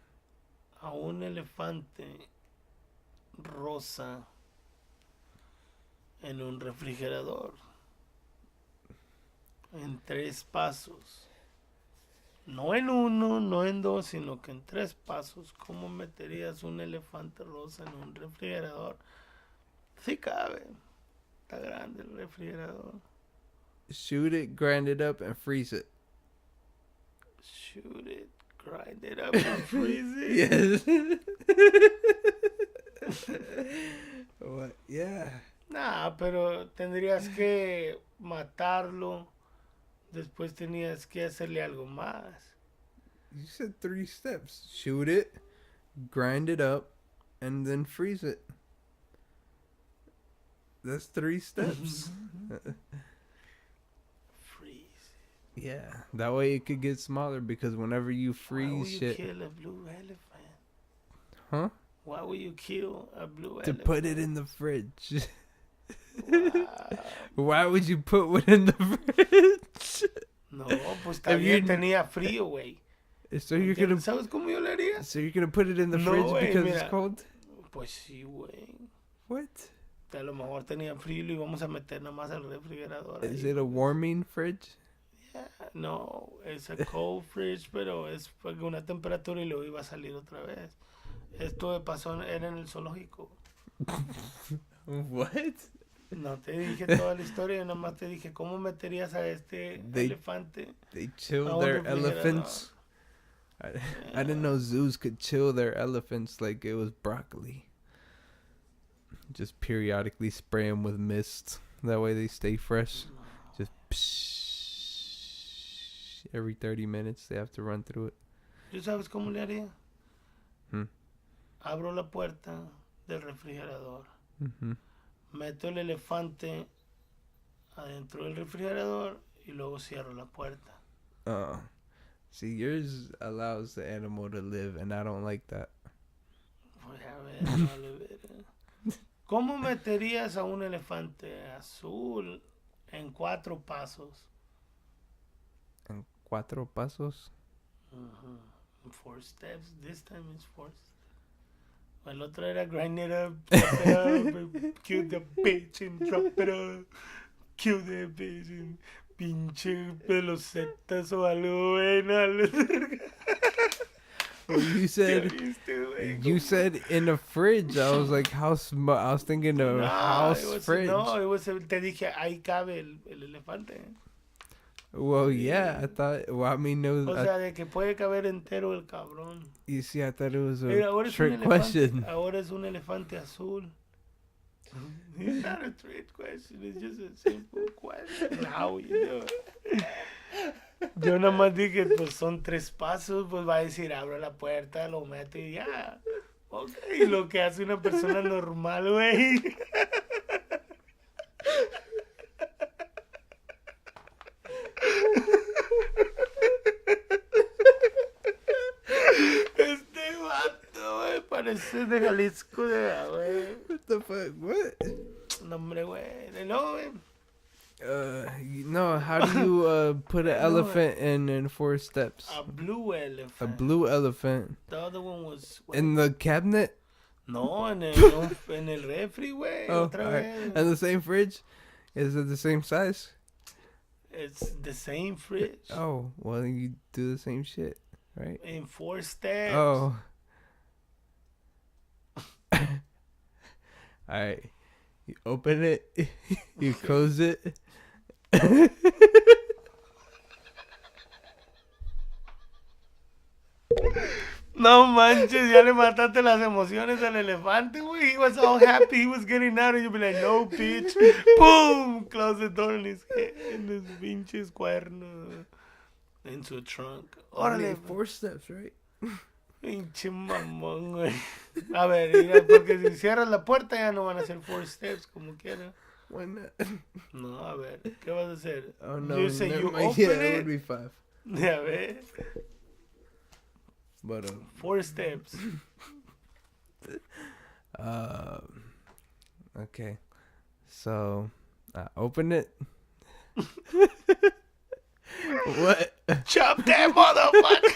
a un elefante rosa en un refrigerador? En 3 pasos. No en 1, no en 2, sino que en 3 pasos. ¿Cómo meterías un elefante rosa en un refrigerador? Sí cabe. Está grande el refrigerador. Shoot it, grind it up, and freeze it. Shoot it, grind it up, and freeze it. Yes. What? Yeah. Nah, pero tendrías que matarlo. Después tenías que hacerle algo más. You said 3 steps. Shoot it, grind it up, and then freeze it. That's 3 steps. Freeze. Yeah. That way it could get smaller because whenever you Why freeze would you shit. kill a blue elephant? Huh? Why would you kill a blue To elephant? put it in the fridge. Wow. Why would you put one in the fridge? No, pues también tenía frío, güey. So you're gonna ¿Sabes cómo yo le haría? So you're gonna put it in the No, fridge güey, because mira. it's cold? Pues sí, güey. What? A lo mejor tenía frío y lo íbamos a meter nada más al refrigerador. Is ahí. it a warming fridge? Yeah, no, es a cold fridge, pero es una temperatura y luego iba a salir otra vez. Esto pasó, era en el zoológico. What? No te dije toda la historia, nada más te dije cómo meterías a este elefante. They chill a un their refrigerador. elephants. I didn't know zoos could chill their elephants like it was broccoli. Just periodically spray them with mist. That way they stay fresh. Just psh, every 30 minutes they have to run through it. ¿Tú sabes cómo le haría? Hmm. Abro la puerta del refrigerador. Mm-hmm. Meto el elefante adentro del refrigerador y luego cierro la puerta. See, yours allows the animal to live, and I don't like that. Voy a ver, vale ver. ¿Cómo meterías a un elefante azul en 4 pasos? En 4 pasos. Uh-huh. 4 steps. This time it's 4 steps. El otro era grind it up, drop it up, kill the bitch and drop it up, kill the bitch and pinche pelocetas o algo bueno. Well, you said in the fridge. I was like, I was thinking of house fridge. Te dije, ahí cabe el elefante. Well, yeah, I thought. Well, I mean, it was. O sea, de que puede caber entero el cabrón. You see, I thought it was a Mira, ahora trick es un question. Ahora es un elefante azul. It's not a trick question. It's just a simple question. How you do it? Yo nada más dije, pues son 3 pasos, pues va a decir, abro la puerta, lo meto y ya. Ok, lo que hace una persona normal, güey. ese es de Jalisco, güey. What the fuck? What? No, hombre, güey. No, güey. No, how do you put an elephant in 4 steps? A blue elephant. A blue elephant. The other one was... In the cabinet? No, en el refri, güey. Oh, Otra alright. vez. And the same fridge? Is it the same size? It's the same fridge. Oh, well, then you do the same shit, right? In 4 steps. Oh. Alright. You open it. You close it. No manches, ya le mataste las emociones al elefante, güey. He was all happy, he was getting out, and you'd be like, no, bitch. Boom! Close the door in his head, en his pinches cuernos. En su trunk. Only Órale, 4 steps, right? pinche mamón, güey. A ver, mira, porque si cierras la puerta ya no van a ser 4 steps, como quiera. Why not? No, a ver, ¿qué vas a hacer? Oh, no. You say never you mind. open Yeah, that it. would be 5. A ver, But, 4 steps. okay. So, I open it. What? Chop that motherfucker.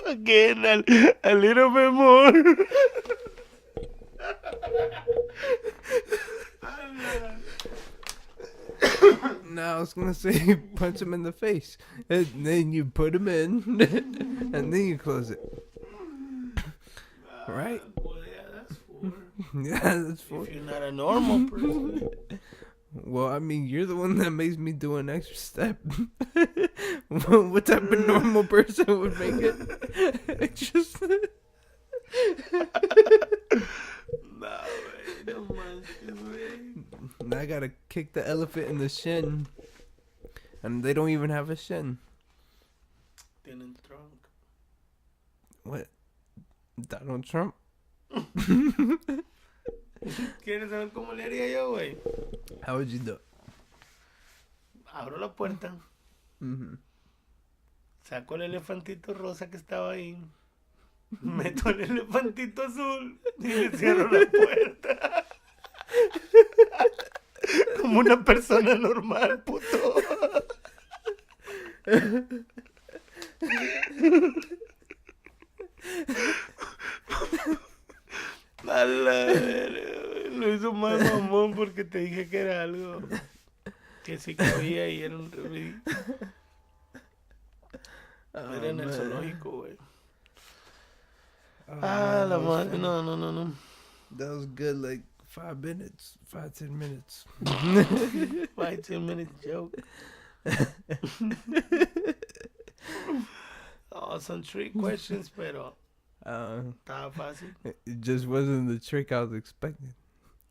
Again, a little bit more. No, I was gonna say punch him in the face, and then you put him in, and then you close it. Right? Well, yeah, that's 4. Yeah, that's 4. If you're not a normal person. Well, I mean, you're the one that makes me do an extra step. What type of normal person would make it extra step? Nah, güey, no manches, güey. Now I gotta kick the elephant in the shin. And they don't even have a shin. Tienen trunk. What? Donald Trump? ¿Quieres saber cómo le haría yo, güey? How would you do it? Abro la puerta, Mm-hmm. saco el elefantito rosa que estaba ahí, meto el elefantito azul y le cierro la puerta. Como una persona normal, puto. A la verga, lo hizo más mamón porque te dije que era algo que sí cabía y era un refri. Era en el zoológico, güey. La madre, no. That was good, like 5 minutes, 5-10 minutes. 5-10 minutes joke. Oh, some trick questions, pero estaba fácil. It just wasn't the trick I was expecting.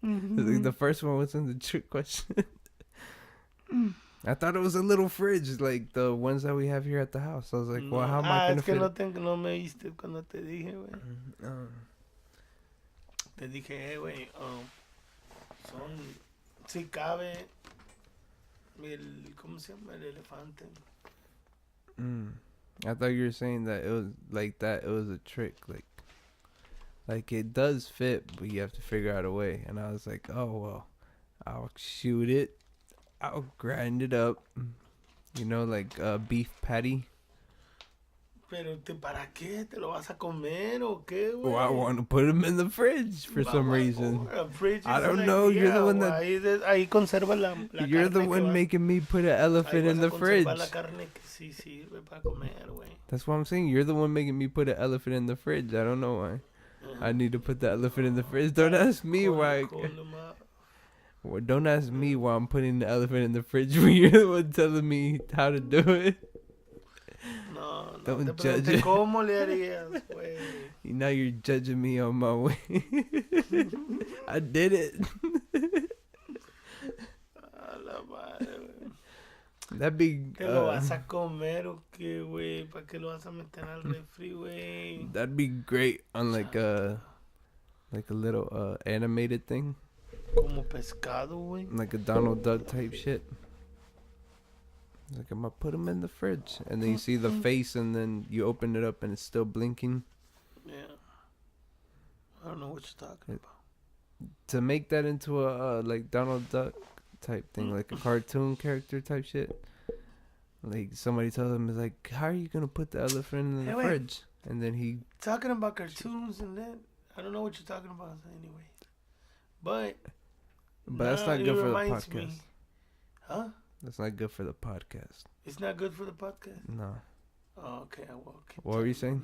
Like the first one wasn't the trick question. I thought it was a little fridge, like the ones that we have here at the house. I was like, well, how am I gonna es que fit no me viste cuando te dije, güey. it? Te dije, güey, si cabe ¿cómo se llama? El elefante. I thought you were saying that it was like that. It was a trick, like it does fit, but you have to figure out a way. And I was like, oh well, I'll shoot it, I'll grind it up, you know, like a beef patty. Pero ¿para qué? ¿Te lo vas a comer o qué, güey? Well, I want to put them in the fridge for some reason. I don't know. You're the one that. Ahí conserva la You're the carne one making me put an elephant in the fridge. La carne que sí sirve para comer, güey. That's what I'm saying. You're the one making me put an elephant in the fridge. I don't know why. I need to put the elephant in the fridge. Don't ask me why. Well, don't ask me why I'm putting the elephant in the fridge when you're the one telling me how to do it. No, Don't judge it. ¿Cómo le harías, güey? Now you're judging me on my way. I did it. A la madre, güey. That'd be. ¿Te lo vas a comer o qué, güey? ¿Para qué lo vas a meter al refri, güey? That'd be great on like a little animated thing. Como pescado, güey. Like a Donald Duck type shit. Like, I'm gonna put him in the fridge. And then you see the face, and then you open it up, and it's still blinking. Yeah. what you're talking about. To make that into a like Donald Duck type thing, like a cartoon character type shit. Like somebody tells him, "Is like, how are you gonna put the elephant in the fridge?" And then he talking about cartoons and that. I don't know what you're talking about anyway. But that's not good for the podcast. Me. Huh? That's not good for the podcast. It's not good for the podcast? No. Oh, okay. Well, what were you saying?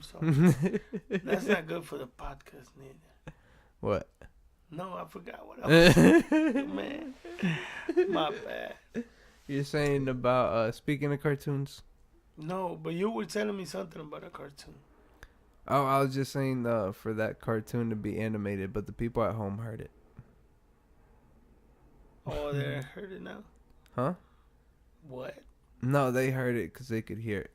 That's not good for the podcast, neither. What? No, I forgot what I was saying. Man, my bad. You're saying about speaking of cartoons? No, but you were telling me something about a cartoon. Oh, I was just saying for that cartoon to be animated, but the people at home heard it. Oh, they heard it now? Huh? What? No, they heard it because they could hear it.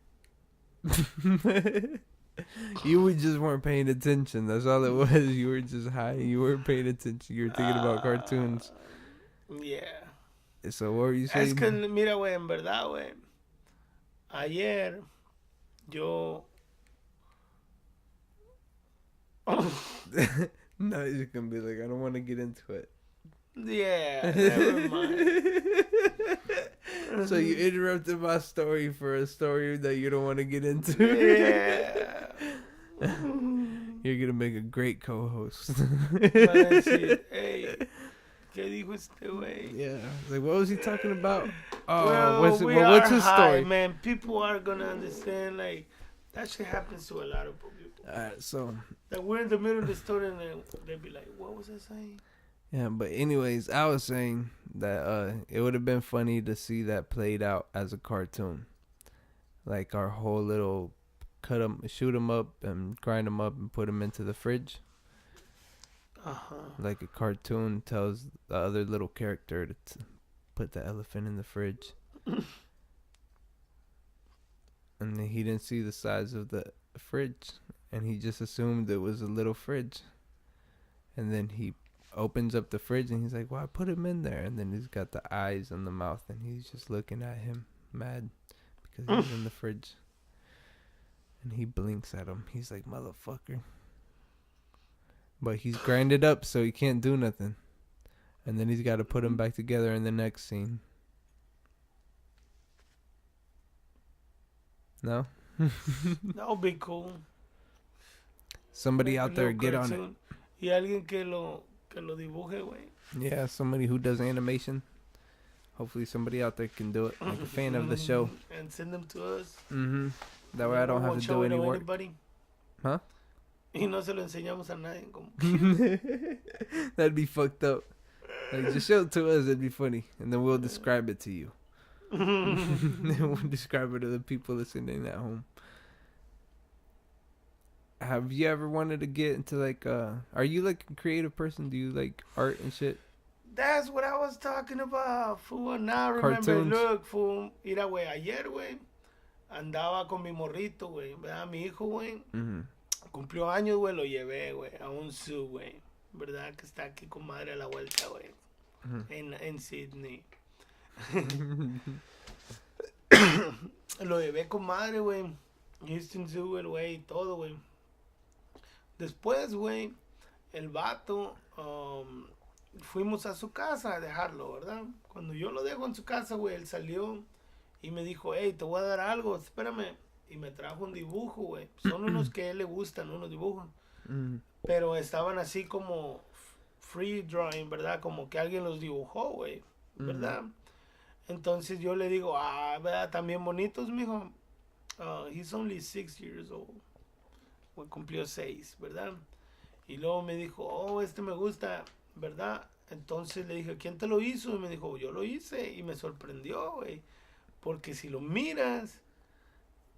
You just weren't paying attention. That's all it was. You were just high. You weren't paying attention. You were thinking about cartoons. Yeah. So what were you saying? Es que, mira, güey, en verdad, güey. Ayer, yo... No, you're going to be like, I don't want to get into it. Yeah, never mind. So you interrupted my story for a story that you don't want to get into. Yeah. You're going to make a great co-host. Hey, ¿qué dijo este güey? Yeah. Like, what was he talking about? Oh, well, what's his story? Man, people are going to understand, like, that shit happens to a lot of people. Alright, so... Like, we're in the middle of the story and they'll be like, what was I saying? Yeah, but anyways, I was saying that it would have been funny to see that played out as a cartoon. Like our whole little shoot 'em up and grind 'em up and put 'em into the fridge. Like a cartoon tells the other little character to put the elephant in the fridge. And then he didn't see the size of the fridge. And he just assumed it was a little fridge. And then he opens up the fridge and he's like, well, I put him in there. And then he's got the eyes on the mouth and he's just looking at him mad because he's in the fridge. And he blinks at him. He's like, motherfucker. But he's grinded up so he can't do nothing. And then he's got to put him back together in the next scene. No? That would be cool. Somebody out there, get on it. Y alguien que lo dibuje, güey. Yeah, somebody who does animation. Hopefully somebody out there can do it. Like a fan of the show. And send them to us. Mm-hmm. That way I don't have to do any work. Anybody. Huh? Y no se lo enseñamos a nadie. Como... That'd be fucked up. Like, just show it to us, it'd be funny. And then we'll describe it to you. Then we'll describe it to the people listening at home. Have you ever wanted to get into like are you like a creative person? Do you like art and shit? That's what I was talking about, fool. Now I remember. Cartoons. Look, fool. Mira, güey, ayer, güey, andaba con mi morrito, güey, ¿verdad? Mi hijo, güey. Mm-hmm. Cumplió años, güey, lo llevé, güey, a un zoo, güey. ¿Verdad? Que está aquí con madre a la vuelta, güey. Mm-hmm. En Sydney. Lo llevé con madre, güey. Houston Zoo, el güey, y todo, güey. Después, güey, el vato, fuimos a su casa a dejarlo, ¿verdad? Cuando yo lo dejo en su casa, güey, él salió y me dijo, hey, te voy a dar algo, espérame. Y me trajo un dibujo, güey. Son unos que a él le gustan, unos dibujos. Pero estaban así como free drawing, ¿verdad? Como que alguien los dibujó, güey, ¿verdad? Entonces yo le digo, ¿verdad? También bonitos, mijo. He's only 6 years old. Cumplió 6, ¿verdad? Y luego me dijo, oh, este me gusta, ¿verdad? Entonces le dije, ¿quién te lo hizo? Y me dijo, yo lo hice. Y me sorprendió, güey. Porque si lo miras,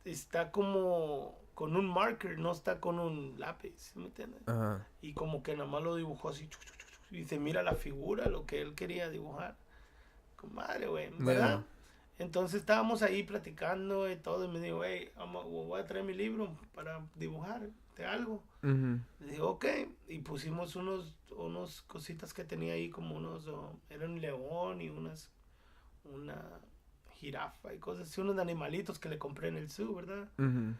está como con un marker, no está con un lápiz, ¿me entiendes? Uh-huh. Y como que nada más lo dibujó así. Y se mira la figura, lo que él quería dibujar. Comadre, güey, ¿verdad? Yeah. Entonces estábamos ahí platicando y todo, y me dijo, hey, voy a traer mi libro para dibujar de algo. Uh-huh. Le dije, ok, y pusimos unos cositas que tenía ahí, como era un león y una jirafa y cosas así, unos animalitos que le compré en el zoo, ¿verdad? Uh-huh.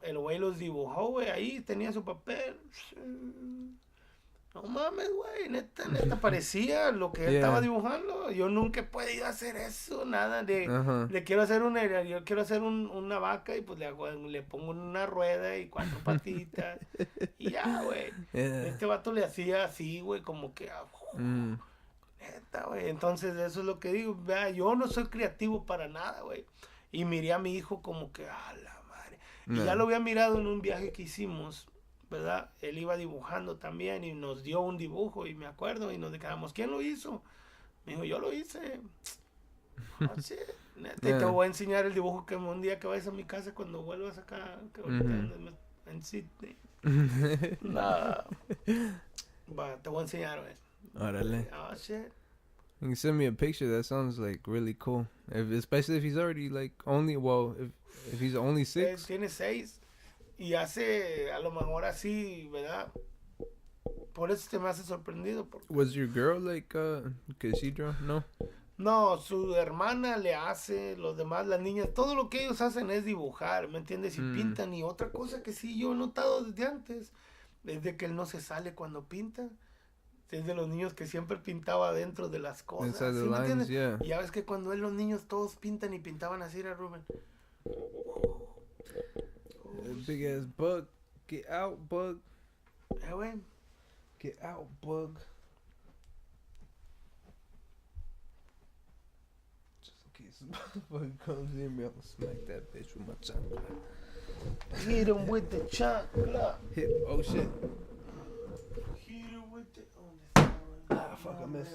El güey los dibujó, güey, ahí tenía su papel. No mames, güey, neta parecía lo que él estaba dibujando. Yo nunca he podido hacer eso, nada de... Le quiero hacer yo quiero hacer una vaca y pues le pongo una rueda y 4 patitas. Y ya, güey. Este vato le hacía así, güey, como que... Neta, güey. Entonces, eso es lo que digo. Vea, yo no soy creativo para nada, güey. Y miré a mi hijo como que, a la madre. Y ya lo había mirado en un viaje que hicimos, ¿verdad? Él iba dibujando también y nos dio un dibujo, y me acuerdo, y nos quedamos, ¿quién lo hizo? Me dijo, yo lo hice. Oh, shit. Neta, y te voy a enseñar el dibujo que un día que vayas a mi casa cuando vuelvas acá, que ahorita en Sydney. Va, te voy a enseñar, güey. Órale. Oh, shit. You can send me a picture. That sounds like really cool. Especially if he's already like only, well, if he's only 6. Tiene 6 y hace a lo mejor así, ¿verdad? Por eso te me hace sorprendido. Was your girl like, could she draw? No. No, su hermana le hace, los demás, las niñas, todo lo que ellos hacen es dibujar, ¿me entiendes? Y pintan. Y otra cosa que sí yo he notado desde antes es de que él no se sale cuando pinta. Es de los niños que siempre pintaba dentro de las cosas. Inside ¿Sí the me lines, entiendes? yeah. Y ya ves que cuando los niños todos pintan y pintaban así, era Rubén. Big ass bug. Get out, bug. Güey. Get out, bug. Just in case the bug comes in me, I'm gonna smack that bitch with my chancla. Hit him with the chancla. Oh shit. Hit him with the... Ah, fuck, I missed.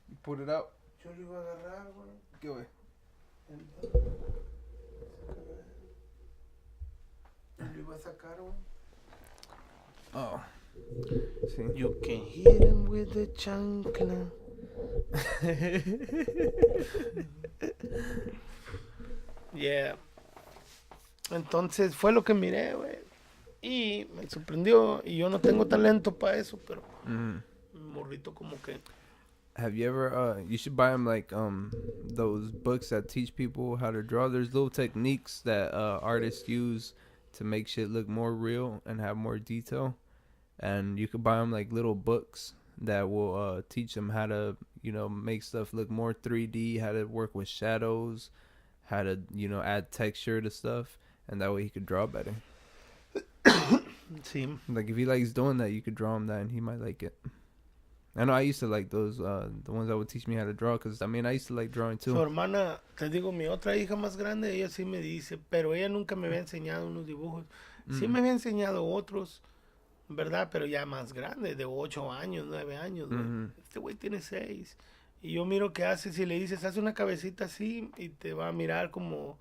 You pulled it out? Yo lo iba a agarrar, güey. ¿Qué güey? Lo iba a sacar, güey. Oh. Sí. You can hit him with the chancla. Yeah. Entonces fue lo que miré, güey. Y me sorprendió. Y yo no tengo talento para eso, pero morrito como que... Have you ever, you should buy them like, those books that teach people how to draw. There's little techniques that, artists use to make shit look more real and have more detail. And you could buy them like little books that will, teach them how to, you know, make stuff look more 3D, how to work with shadows, how to, you know, add texture to stuff. And that way he could draw better. Sí. Like if he likes doing that, you could draw him that and he might like it. I know I used to like those, the ones that would teach me how to draw, because I mean I used to like drawing too. Su hermana, te digo, mi otra hija más grande, ella sí me dice, pero ella nunca me había enseñado unos dibujos. Sí me había enseñado otros, ¿verdad? Pero ya más grande, de 8 años, 9 años, güey. Este güey tiene 6. Y yo miro qué hace, si le dices, hace una cabecita así y te va a mirar como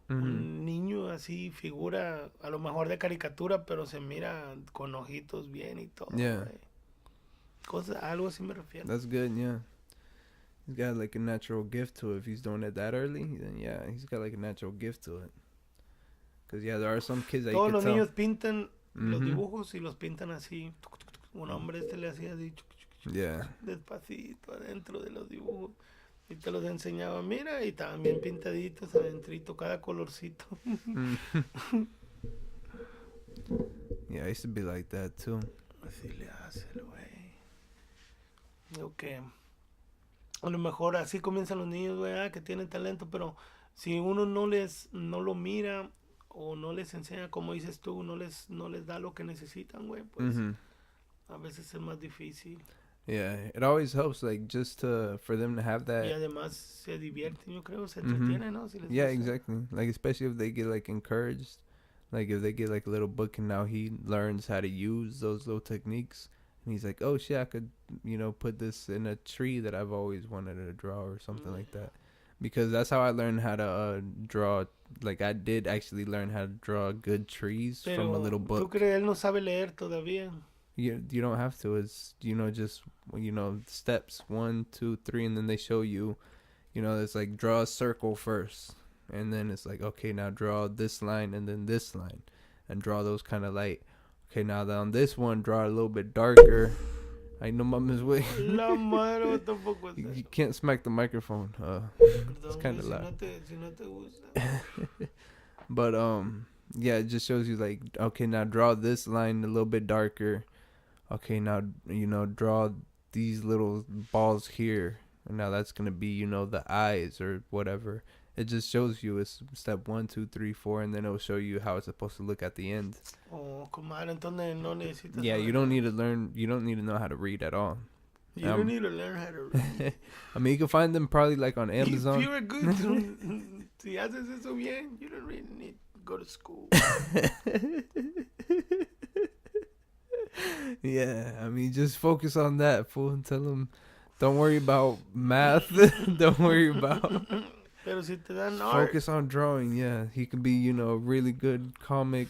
un niño así, figura, a lo mejor de caricatura, pero se mira con ojitos bien y todo. Yeah. Güey. Algo así me refiero. That's good, yeah. He's got like a natural gift to it. If he's doing it that early, then yeah, he's got like a natural gift to it. Because yeah, there are some kids that Todos you los can niños tell. pintan los dibujos y los pintan así. Un hombre le hacía así, Yeah. despacito adentro de los dibujos. Y te los enseñaba, mira, y también pintaditos adentrito, cada colorcito. Yeah, I used to be like that too. Así le hace el güey. Ok. A lo mejor así comienzan los niños, güey, que tienen talento, pero si uno no lo mira o no les enseña, como dices tú, no les da lo que necesitan, güey, pues a veces es más difícil. Yeah, it always helps, like, just for them to have that. Y además se divierten, yo creo, se entretienen, ¿no? Si les Yeah, gusta. exactly. Like, especially if they get, like, encouraged. Like, if they get, like, a little book and now he learns how to use those little techniques. And he's like, oh, shit, I could, you know, put this in a tree that I've always wanted to draw or something like that. Because that's how I learned how to draw. Like, I did actually learn how to draw good trees from a little book. ¿Tú crees él no sabe leer todavía? You don't have to. It's, you know, just, you know, steps 1, 2, 3, and then they show you, you know, it's like draw a circle first. And then it's like, okay, now draw this line and then this line. And draw those kind of light. Okay, now on this one, draw a little bit darker. Ay, no mames, güey. La madre, tampoco es You eso. can't smack the microphone. It's kind of loud. Si no te gusta. But, yeah, it just shows you, like, okay, now draw this line a little bit darker. okay, now draw these little balls here, and now that's gonna be the eyes or whatever. It just shows you it's step 1, 2, 3, 4, and then it'll show you how it's supposed to look at the end. Oh, comadre, entonces no necesitas. Yeah, you don't need to learn. You don't need to know how to read at all. You don't need to learn how to read. I mean, you can find them probably like on Amazon. If you're good, si haces eso bien, you don't really need to go to school. Yeah, I mean, just focus on that, fool, and tell them, don't worry about math. Don't worry about. Pero si te dan art. Focus on drawing. Yeah, he could be, a really good comic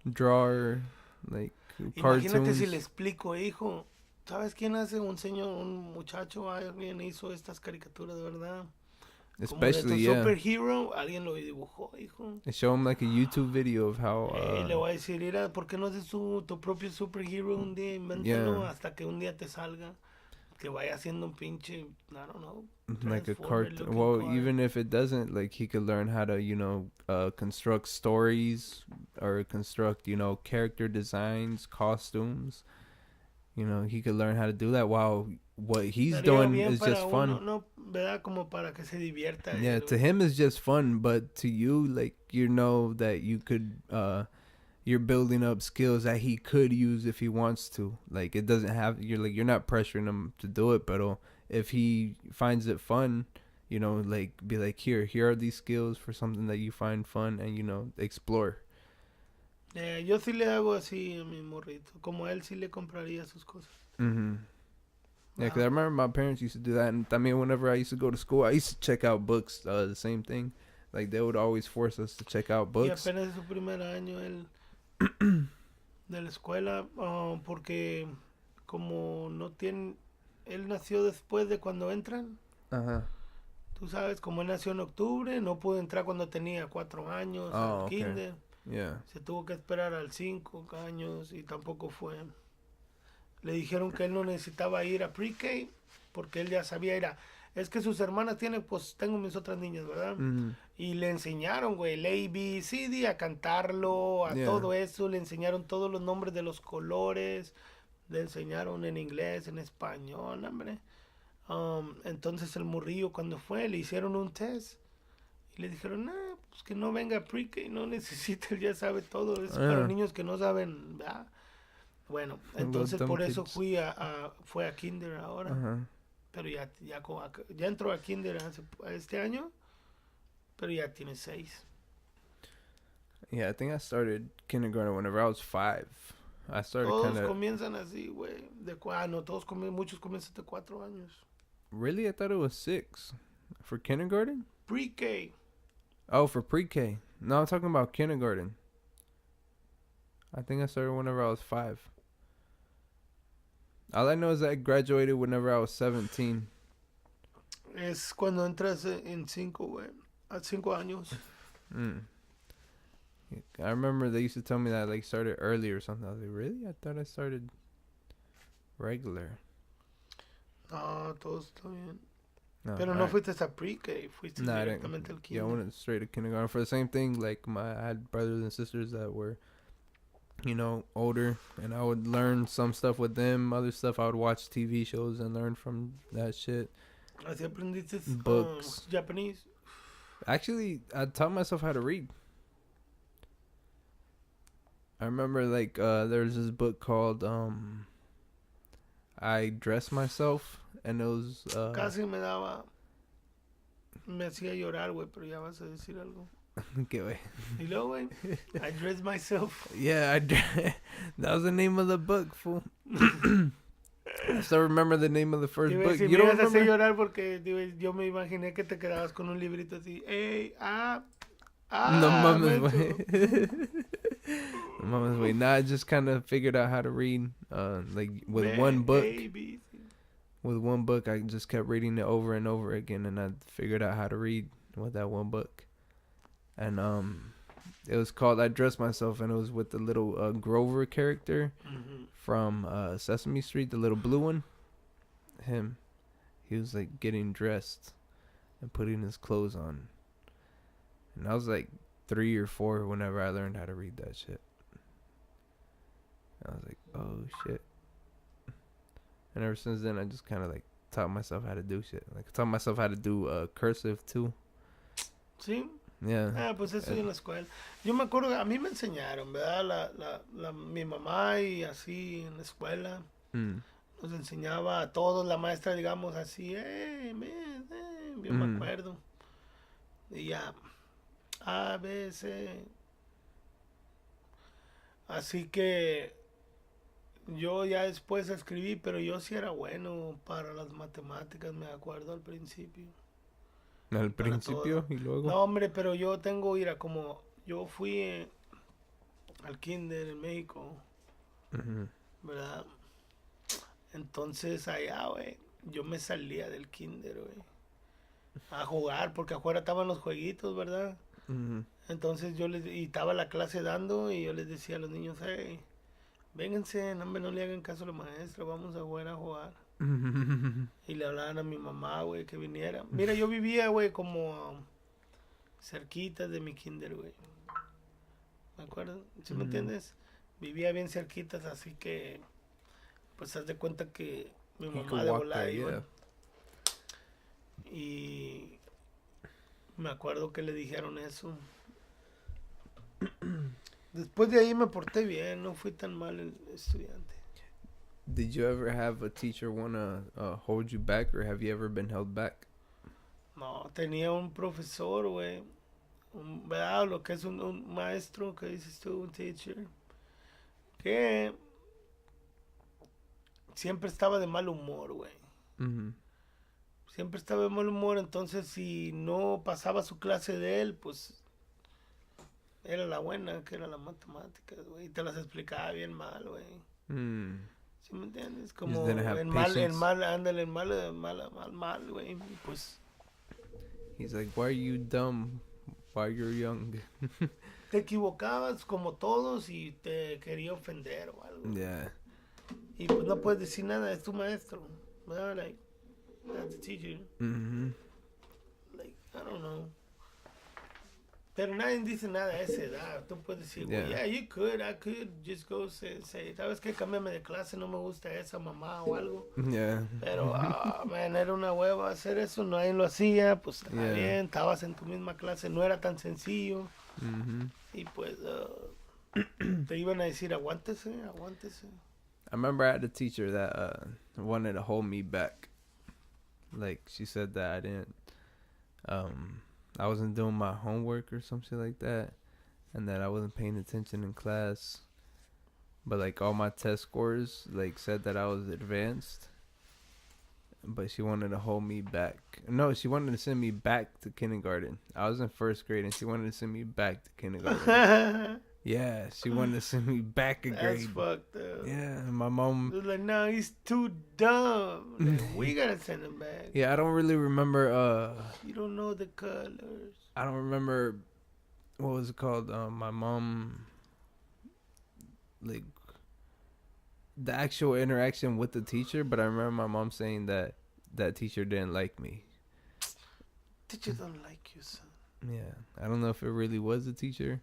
drawer, like cartoons. Imagínate si le explico, hijo. ¿Sabes quién hace un muchacho, alguien hizo estas caricaturas de verdad? Especially, como superhero, alguien lo dibujó, hijo. Show him like a YouTube video of how. Le voy a decir, mira, ¿por qué no haces tu propio superhero un día? Invéntalo hasta que un día te salga. Que vaya haciendo un pinche, I don't know. Like a cartoon. Well, even if it doesn't, like he could learn how to, construct stories or construct, character designs, costumes. He could learn how to do that while what he's doing is just fun. No, ¿verdad? Como para que se divierta. Yeah, to him it's just fun, but to you, like, that you could, you're building up skills that he could use if he wants to. Like, it doesn't have, you're not pressuring him to do it, but if he finds it fun, like, be like, here are these skills for something that you find fun and, explore. Yo sí le hago así a mi morrito. Como a él sí le compraría sus cosas. Mm-hmm. Yeah, because I remember my parents used to do that. And I mean, whenever I used to go to school, I used to check out books, the same thing. Like, they would always force us to check out books. Y apenas es su primer año él de la escuela, porque como no tiene... Él nació después de cuando entran. Ajá. Tú sabes, como él nació en octubre, no pudo entrar cuando tenía 4 años al kinder. Yeah. Se tuvo que esperar al 5 años y tampoco fue. Le dijeron que él no necesitaba ir a pre-K porque él ya sabía ir a... Es que sus hermanas tienen, pues tengo mis otras niñas, ¿verdad? Mm-hmm. Y le enseñaron, güey, el A, B, C, D, a cantarlo, a todo eso. Le enseñaron todos los nombres de los colores. Le enseñaron en inglés, en español, hombre. Entonces el morrillo cuando fue, le hicieron un test. Y le dijeron, pues que no venga pre-K, no necesita, él ya sabe todo. Es para niños que no saben, ¿verdad? Bueno, entonces por eso fue a kinder ahora. Uh-huh. Pero ya entró a kinder este año, pero ya tiene 6. Yeah, I think I started kindergarten whenever I was 5. I started todos comienzan así, güey. Muchos comienzan de 4 años. Really? I thought it was 6. For kindergarten? Pre-K. Oh, for pre-K. No, I'm talking about kindergarten. I think I started whenever I was 5. All I know is that I graduated whenever I was 17. Es cuando entras en 5, güey. A 5 años. I remember they used to tell me that I like started early or something. I was like, really? I thought I started regular. No, todo está bien. No, pero no fuiste a pre-K, fuiste directamente al kinder. Yeah, I went straight to kindergarten for the same thing. Like, I had brothers and sisters that were, older, and I would learn some stuff with them. Other stuff, I would watch TV shows and learn from that shit. ¿Así aprendiste books? Japanese? Actually, I taught myself how to read. I remember, like, there's this book called I Dress Myself, and it was... Casi me hacía llorar, güey, pero ya vas a decir algo. ¿Qué, güey? Y luego, güey, I Dress Myself. Yeah, that was the name of the book, fool. I still remember the name of the first book. Si you don't remember? Me hace llorar porque yo me imaginé que te quedabas con un librito así. No mames, güey. No mames, güey. Nah, I just kind of figured out how to read, like, with one book. With one book, I just kept reading it over and over again, and I figured out how to read with that one book. And it was called I Dress Myself, and it was with the little Grover character from Sesame Street, the little blue one. Him. He was, like, getting dressed and putting his clothes on. And I was, like, 3 or 4 whenever I learned how to read that shit. I was like, oh, shit. And ever since then, I just kind of like taught myself how to do shit. Like I taught myself how to do cursive too. Sí. Yeah. Pues eso en la escuela. Yo me acuerdo, a mí me enseñaron, ¿verdad? Mi mamá y así en la escuela. Nos enseñaba a todos, la maestra, digamos, así, yo me acuerdo. Y ya, A, B, C. Así que yo ya después escribí, pero yo sí era bueno para las matemáticas, me acuerdo al principio. Al principio y luego. No, hombre, pero yo tengo, mira, como yo fui al kinder en México, ¿verdad? Entonces allá, güey, yo me salía del kinder, güey, a jugar, porque afuera estaban los jueguitos, ¿verdad? Entonces y estaba la clase dando y yo les decía a los niños, hey, vénganse, no le hagan caso a la maestra, vamos a jugar. Y le hablaban a mi mamá, güey, que viniera. Mira, yo vivía, güey, como cerquita de mi kinder, güey. ¿Me acuerdas? ¿Sí me entiendes? Vivía bien cerquitas, así que pues haz de cuenta que mi mamá de volada iba. Y me acuerdo que le dijeron eso. Después de ahí me porté bien, no fui tan mal el estudiante. Did you ever have a teacher wanna hold you back, or have you ever been held back? No, tenía un profesor, güey, ¿verdad? Lo que es un maestro, que dices tú, un teacher, que siempre estaba de mal humor, güey. Siempre estaba de mal humor, entonces si no pasaba su clase de él, pues era la buena, que era la matemática, güey. Y te las explicaba bien mal, güey. ¿Sí me entiendes? Como ándale, mal, güey. Pues. He's like, why are you dumb while you're young? Te equivocabas como todos y te quería ofender o algo. Yeah. Y pues no puedes decir nada, es tu maestro. ¿Verdad? Like, that's the teacher. Like, I don't know. Pero nadie dice nada a esa edad. Tú puedes decir, yeah, you could, I could just go say, ¿sabes qué? Cámbiame de clase, no me gusta esa mamá o algo. Yeah. Pero, man, era una hueva hacer eso, nadie lo hacía, pues estaba bien, estabas en tu misma clase, no era tan sencillo. Y pues, te iban a decir, aguántese. I remember I had a teacher that wanted to hold me back. Like, she said that I didn't, I wasn't doing my homework or something like that, and that I wasn't paying attention in class. But like all my test scores like said that I was advanced. But she wanted to hold me back. No, she wanted to send me back to kindergarten. I was in first grade and she wanted to send me back to kindergarten. Yeah, she wanted to send me back a grade. That's fucked up. Yeah, my mom was like, no, he's too dumb. Like, we gotta send him back. Yeah, I don't really remember. You don't know the colors. I don't remember. What was it called? My mom, like, the actual interaction with the teacher, but I remember my mom saying that that teacher didn't like me. Teacher don't like you, son. Yeah, I don't know if it really was a teacher.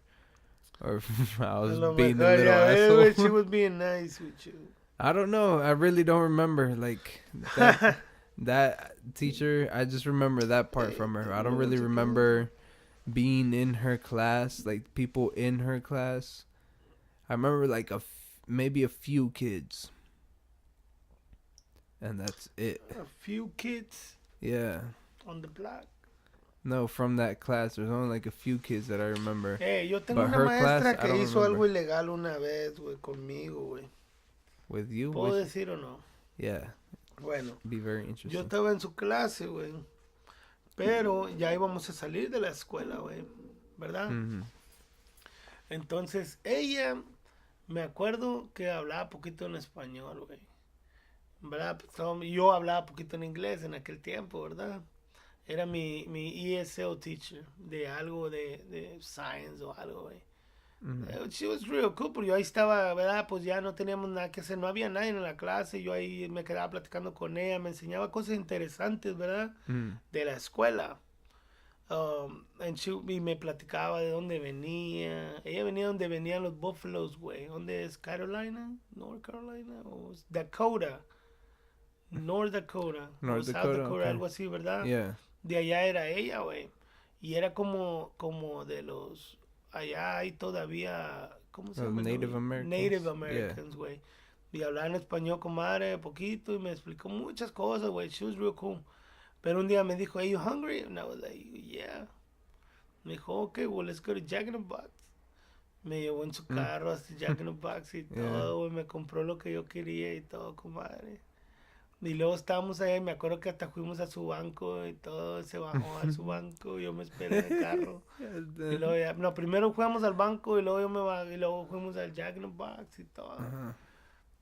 Or if I was being a little asshole. She was being nice with you. I don't know. I really don't remember. Like, that teacher, I just remember that part from her. I don't really remember being in her class, like, people in her class. I remember, like, maybe a few kids. And that's it. A few kids? Yeah. On the block? No, from that class, there's only like a few kids that I remember. Yo tengo una maestra que hizo algo ilegal una vez, güey, conmigo, güey. With you? ¿Puedo decir o no? Yeah. Bueno. Be very interesting. Yo estaba en su clase, güey. Pero ya íbamos a salir de la escuela, güey. ¿Verdad? Entonces, ella, me acuerdo que hablaba poquito en español, güey. ¿Verdad? Yo hablaba poquito en inglés en aquel tiempo, ¿verdad? Era mi ESL teacher de algo de science o algo, güey. She was real cool, pero yo ahí estaba, ¿verdad? Pues ya no teníamos nada que hacer, no había nadie en la clase, yo ahí me quedaba platicando con ella, me enseñaba cosas interesantes, ¿verdad? De la escuela. Y me platicaba de dónde venía. Ella venía de donde venían los Buffaloes, güey. ¿Dónde es? ¿Carolina? ¿North Carolina? ¿O Dakota? North Dakota. North South Dakota, Dakota, okay. algo así, ¿verdad? Yeah. De allá era ella, güey. Y era como de los... Allá hay todavía... ¿Cómo se llama? Native Americans. Native Americans, güey. Y hablaba en español con madre poquito y me explicó muchas cosas, güey. She was real cool. Pero un día me dijo, "Are you hungry?" And I was like, "Yeah." Me dijo, "Okay, well, let's go to Jack in the Box." Me llevó en su carro hasta Jack in the Box y todo, güey. Me compró lo que yo quería y todo, comadre. Y luego estábamos allá y me acuerdo que hasta fuimos a su banco y todo, se bajó a su banco, yo me esperé en el carro. Y luego ya, no, primero fuimos al banco y luego yo me bajé y luego fuimos al Jack in the Box y todo.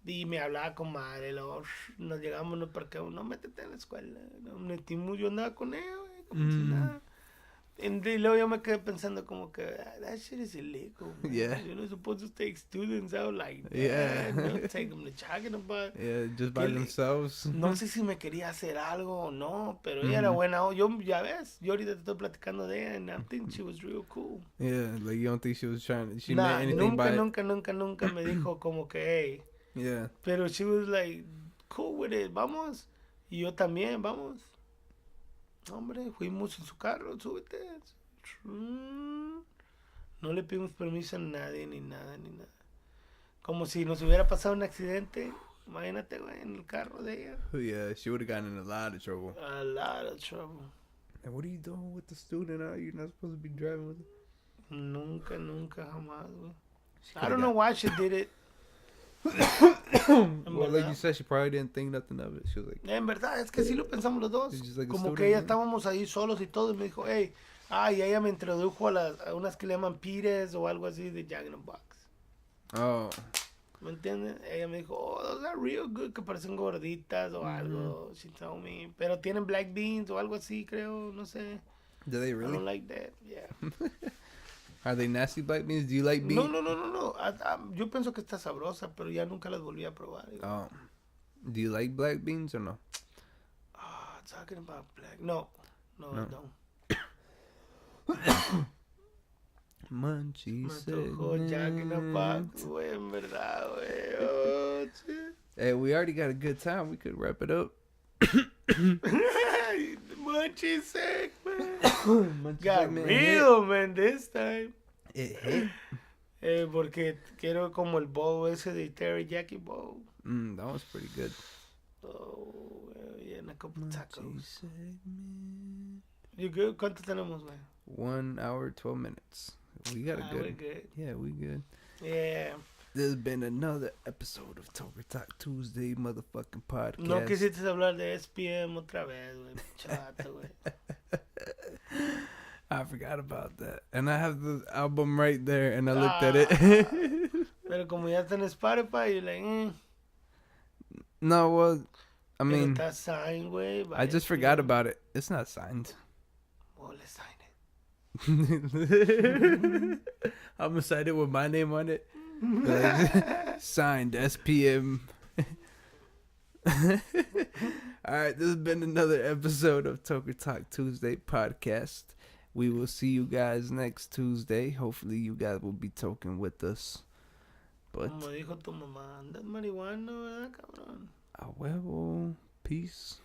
Y me hablaba con madre, luego nos llegamos, nos parqueamos, no, métete en la escuela. Nos metimos, yo andaba con ella, güey, como si nada. Y luego yo me quedé pensando como que, that shit is illegal, man. Yeah. You're not supposed to take students out like that. Yeah. No, take them to Jack in the Box. Yeah, just by themselves. No sé si me quería hacer algo o no, pero ella era buena. Yo, ya ves, yo ahorita te estoy platicando de ella and I think she was real cool. Yeah, like you don't think she was trying, she Nah, meant anything by it? nunca me dijo como que, hey. Yeah. Pero she was like, cool with it, vamos. Y yo también, vamos. Hombre, fuimos en su carro, súbete. No le pedimos permiso a nadie, ni nada. Como si nos hubiera pasado un accidente. Imagínate, güey, en el carro de ella. Yeah, she would have gotten in a lot of trouble. A lot of trouble. And what are you doing with the student? You're not supposed to be driving with it. Nunca, jamás, güey. I don't know why she did it. Well, like you said, she probably didn't think nothing of it. She was like... En verdad, es que sí lo pensamos los dos. Like como que ella estábamos ahí solos y todo. Y me dijo, hey, y ella me introdujo a unas que le llaman pires o algo así de Jack in the Box. Oh. ¿Me entiendes? Ella me dijo, oh, those are real good, que parecen gorditas o algo. She told me. Pero tienen black beans o algo así, creo, no sé. Do they really? I don't like that, yeah. Are they nasty black beans? Do you like beans? No. Yo pienso que está sabrosa, pero ya nunca las volví a probar. Oh. Do you like black beans or no? Talking about black. No. I don't. Munchie segments. Jack in the Box, güey, en verdad, güey. Oh, shit. Hey, we already got a good time. We could wrap it up. Munchie segment. Got real, man, this time. It hit. Porque quiero como el bowl ese de teriyaki bowl. That was pretty good. Oh, yeah, and a couple tacos. You good? ¿Cuánto tenemos, güey? 1 hour, 12 minutes. We got a good. We're good. Yeah, we good. Yeah. There's been another episode of Toker Talk Tuesday motherfucking podcast. No quisiste hablar de SPM otra vez, güey. Chato, güey. I forgot about that. And I have the album right there, and I looked at it. Pero como ya está en Spotify, you're like, No, well, I mean, está signed, güey. I just forgot about it. It's not signed. Well, let's sign it. I'm gonna sign it with my name on it. Like, signed SPM. Alright, this has been another episode of Toker Talk Tuesday podcast. We will see you guys next Tuesday. Hopefully you guys will be toking with us. But como dijo tu mamá, andas marihuana, ¿verdad, cabrón? A huevo. Peace.